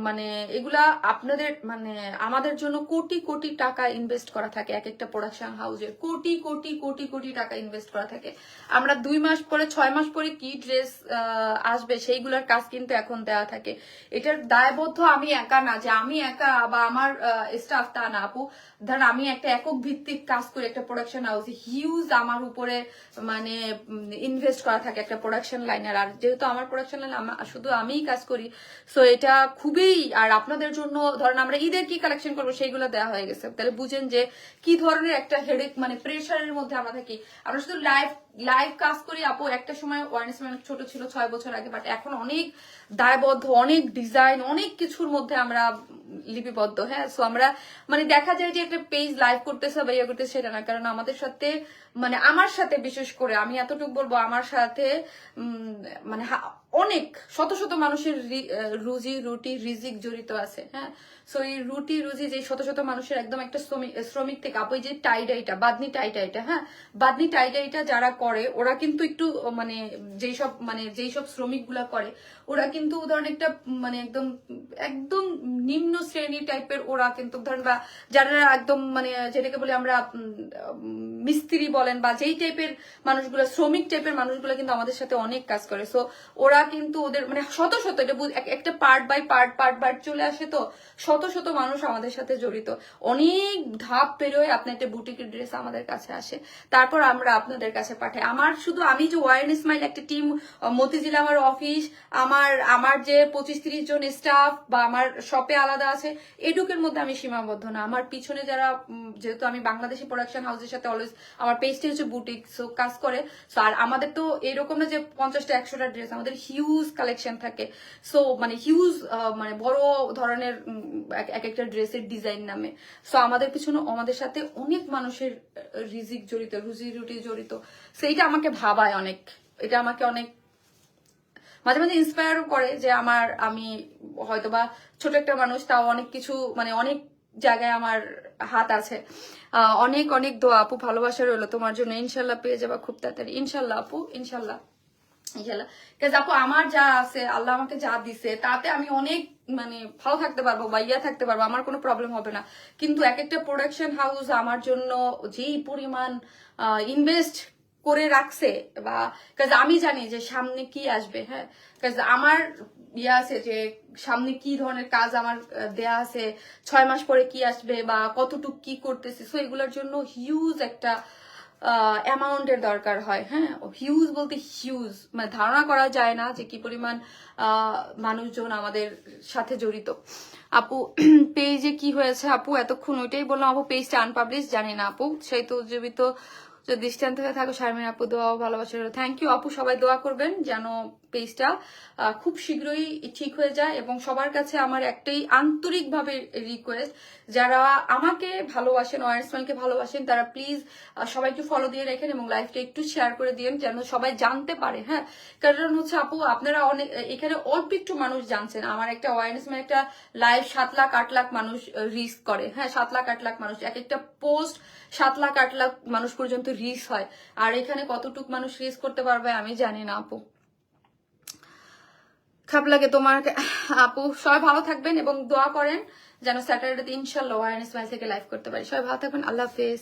মানে এগুলা আপনাদের মানে আমাদের জন্য কোটি কোটি টাকা ইনভেস্ট করা থাকে। এক একটা প্রোডাকশন হাউসে কোটি কোটি কোটি কোটি টাকা ইনভেস্ট করা থাকে। আমরা 2 মাস পরে 6 মাস পরে কি ড্রেস আসবে সেইগুলোর কাজ কিন্তু এখন দেওয়া থাকে। এটার দায়বদ্ধ আমি একা না, যে আমি একা বা আমার স্টাফ তা না আপু। ধরেন আমি একটা একক ভিত্তিক কাজ করি একটা প্রোডাকশন হাউসে, হিউজ আমার উপরে মানে ইনভেস্ট করা থাকে একটা প্রোডাকশন লাইনের। আর যেহেতু আমার প্রোডাকশন লাইন শুধু আমিই কাজ করি, সো এটা খুবই, আর আপনাদের জন্য ধরেন আমরা ঈদের কি কালেকশন করবো সেইগুলো দেওয়া হয়ে গেছে। তাহলে বুঝেন যে কি ধরনের একটা হেডেক মানে প্রেশারের মধ্যে আমরা থাকি। আমরা শুধু লাইভ কাজ করি আপু। একটা সময় ওয়ারনেস অনেক ছোট ছিল 6 বছর আগে, বাট এখন অনেক দায়বদ্ধ, অনেক ডিজাইন, অনেক কিছুর মধ্যে আমরা লিপিবদ্ধ, হ্যাঁ সো আমরা মানে দেখা যায় যে একটা পেজ লাইভ করতেছে বা ইয়ে করতেছে সেটা না, কারণ আমাদের সাথে মানে আমার সাথে বিশেষ করে আমি এতটুকু বলবো, আমার সাথে মানে অনেক শত শত মানুষের রুজি রুটি রিজিক জড়িত আছে, হ্যাঁ সো এই রুটি রুজি যে শত শত মানুষের একদম একটা শ্রমিক থেকে আপু যে টাইডাইটা বাদনি টাইডাইটা, হ্যাঁ বাদনি টাইডাইটা যারা করে ওরা কিন্তু একটু মানে যেই সব শ্রমিক গুলা করে ওরা কিন্তু ধরেন একটা মানে একদম একদম নিম্ন শ্রেণী টাইপের ওরা কিন্তু ধরেন, বা যারা একদম মানে যেটাকে বলি আমরা মিস্ত্রি বলেন বা যেই টাইপের মানুষগুলো শ্রমিক টাইপের মানুষগুলো কিন্তু আমাদের সাথে অনেক কাজ করে। সো ওরা কিন্তু ওদের মানে শত শত এটা একটা পার্ট বাই পার্ট চলে আসে, তো শত শত মানুষ আমাদের সাথে জড়িত। অনেক ধাপ পেরোয় আপনি একটা বুটিকের ড্রেস আমাদের কাছে আসে, তারপর আমরা আপনাদের কাছে পাঠাই। আমি যে ওয়াইন স্মাইল একটা টিম, মতিঝিল আমার অফিস, আমার যে 25-30 জন স্টাফ বা আমার শপে আলাদা আছে, এটুকের মধ্যে আমি সীমাবদ্ধ না। আমার পিছনে যারা যেহেতু আমি বাংলাদেশি প্রোডাকশন হাউসের সাথে অলওয়েজ আমার পেজটি হচ্ছে বুটিক, সো কাজ করে। সো আর আমাদের তো এরকম না যে 50টা 100টা ড্রেস, আমাদের হিউজ কালেকশন থাকে। সো মানে হিউজ মানে বড় ধরনের এক একটা ড্রেসের ডিজাইন নামে। সো আমাদের পিছনে আমাদের সাথে অনেক মানুষের রিজিক জড়িত, রুজি রুটি জড়িত। সেইটা আমাকে ভাবায় অনেক, এটা আমাকে অনেক মাঝে মাঝে ইন্সপায়ারও করে যে আমি হয়তোবা ছোট একটা মানুষ, তাও অনেক কিছু মানে অনেক জায়গায় আমার হাত আছে। অনেক অনেক দোয়া আপু, ভালোবাসা রইলো তোমার জন্য। ইনশাল্লাহ পেয়ে যাবা খুব তাড়াতাড়ি, ইনশাল্লাহ আপু, ইনশাল্লাহ ইনশাল্লাহ। আপু আমার যা আছে, আল্লাহ আমাকে যা দিছে তাতে আমি অনেক মানে ভালো থাকতে পারবো বা থাকতে পারবো, আমার কোনো প্রবলেম হবে না। কিন্তু এক একটা প্রোডাকশন হাউস আমার জন্য যেই পরিমাণ ইনভেস্ট করে রাখছে, বা কাজ আমি জানি যে সামনে কি আসবে, হ্যাঁ কাজ আমার আছে যে সামনে কি ধরনের কাজ আমার দেয়া আছে, 6 মাস পরে কি আসবে বা কতটুক কি করতেছে। সো এগুলোর জন্য হিউজ একটা অ্যামাউন্টের দরকার হয়, হ্যাঁ হিউজ বলতে হিউজ, মানে ধারণা করা যায় না যে কি পরিমাণ মানুষজন আমাদের সাথে জড়িত। আপু পেজে কি হয়েছে আপু এতক্ষণ ওইটাই বললাম আপু, পেজটা আনপাবলিশ জানি না আপু, সেই তো জীবিত যদি দৃষ্টান্ত হয়ে থাকো শারমিন আপু, দোয়া ভালোবাসা। থ্যাংক ইউ আপু, সবাই দোয়া করবেন যেন পেজটা খুব শীঘ্রই ঠিক হয়ে যায়। এবং সবার কাছে আমার একটাই আন্তরিকভাবে রিকোয়েস্ট, যারা আমাকে ভালোবাসেন, ওয়াইন স্মাইলকে ভালোবাসেন, তারা প্লিজ সবাই একটু ফলো দিয়ে রাখেন এবং লাইভটা একটু শেয়ার করে দিন যেন সবাই জানতে পারে, হ্যাঁ কারণ হচ্ছে আপু আপনারা অনেক এখানে অল্প একটু মানুষ জানছেন আমার একটা ওয়াইন স্মাইল একটা লাইভ 7 লাখ 8 লাখ মানুষ রিস্ক করে, হ্যাঁ 7 লাখ 8 লাখ মানুষ এক একটা পোস্ট 7 লাখ 8 লাখ মানুষ পর্যন্ত রিস্ক হয়। আর এখানে কতটুক মানুষ রিস্ক করতে পারবে আমি জানি না আপু, খারাপ লাগে তোমার আপু। সবাই ভালো থাকবেন এবং দোয়া করেন যেন স্যাটারডেতে ইনশাল্লাহ ওয়াইন স্মাইল থেকে লাইভ করতে পারি। সবাই ভালো থাকবেন, আল্লাহ হাফেজ।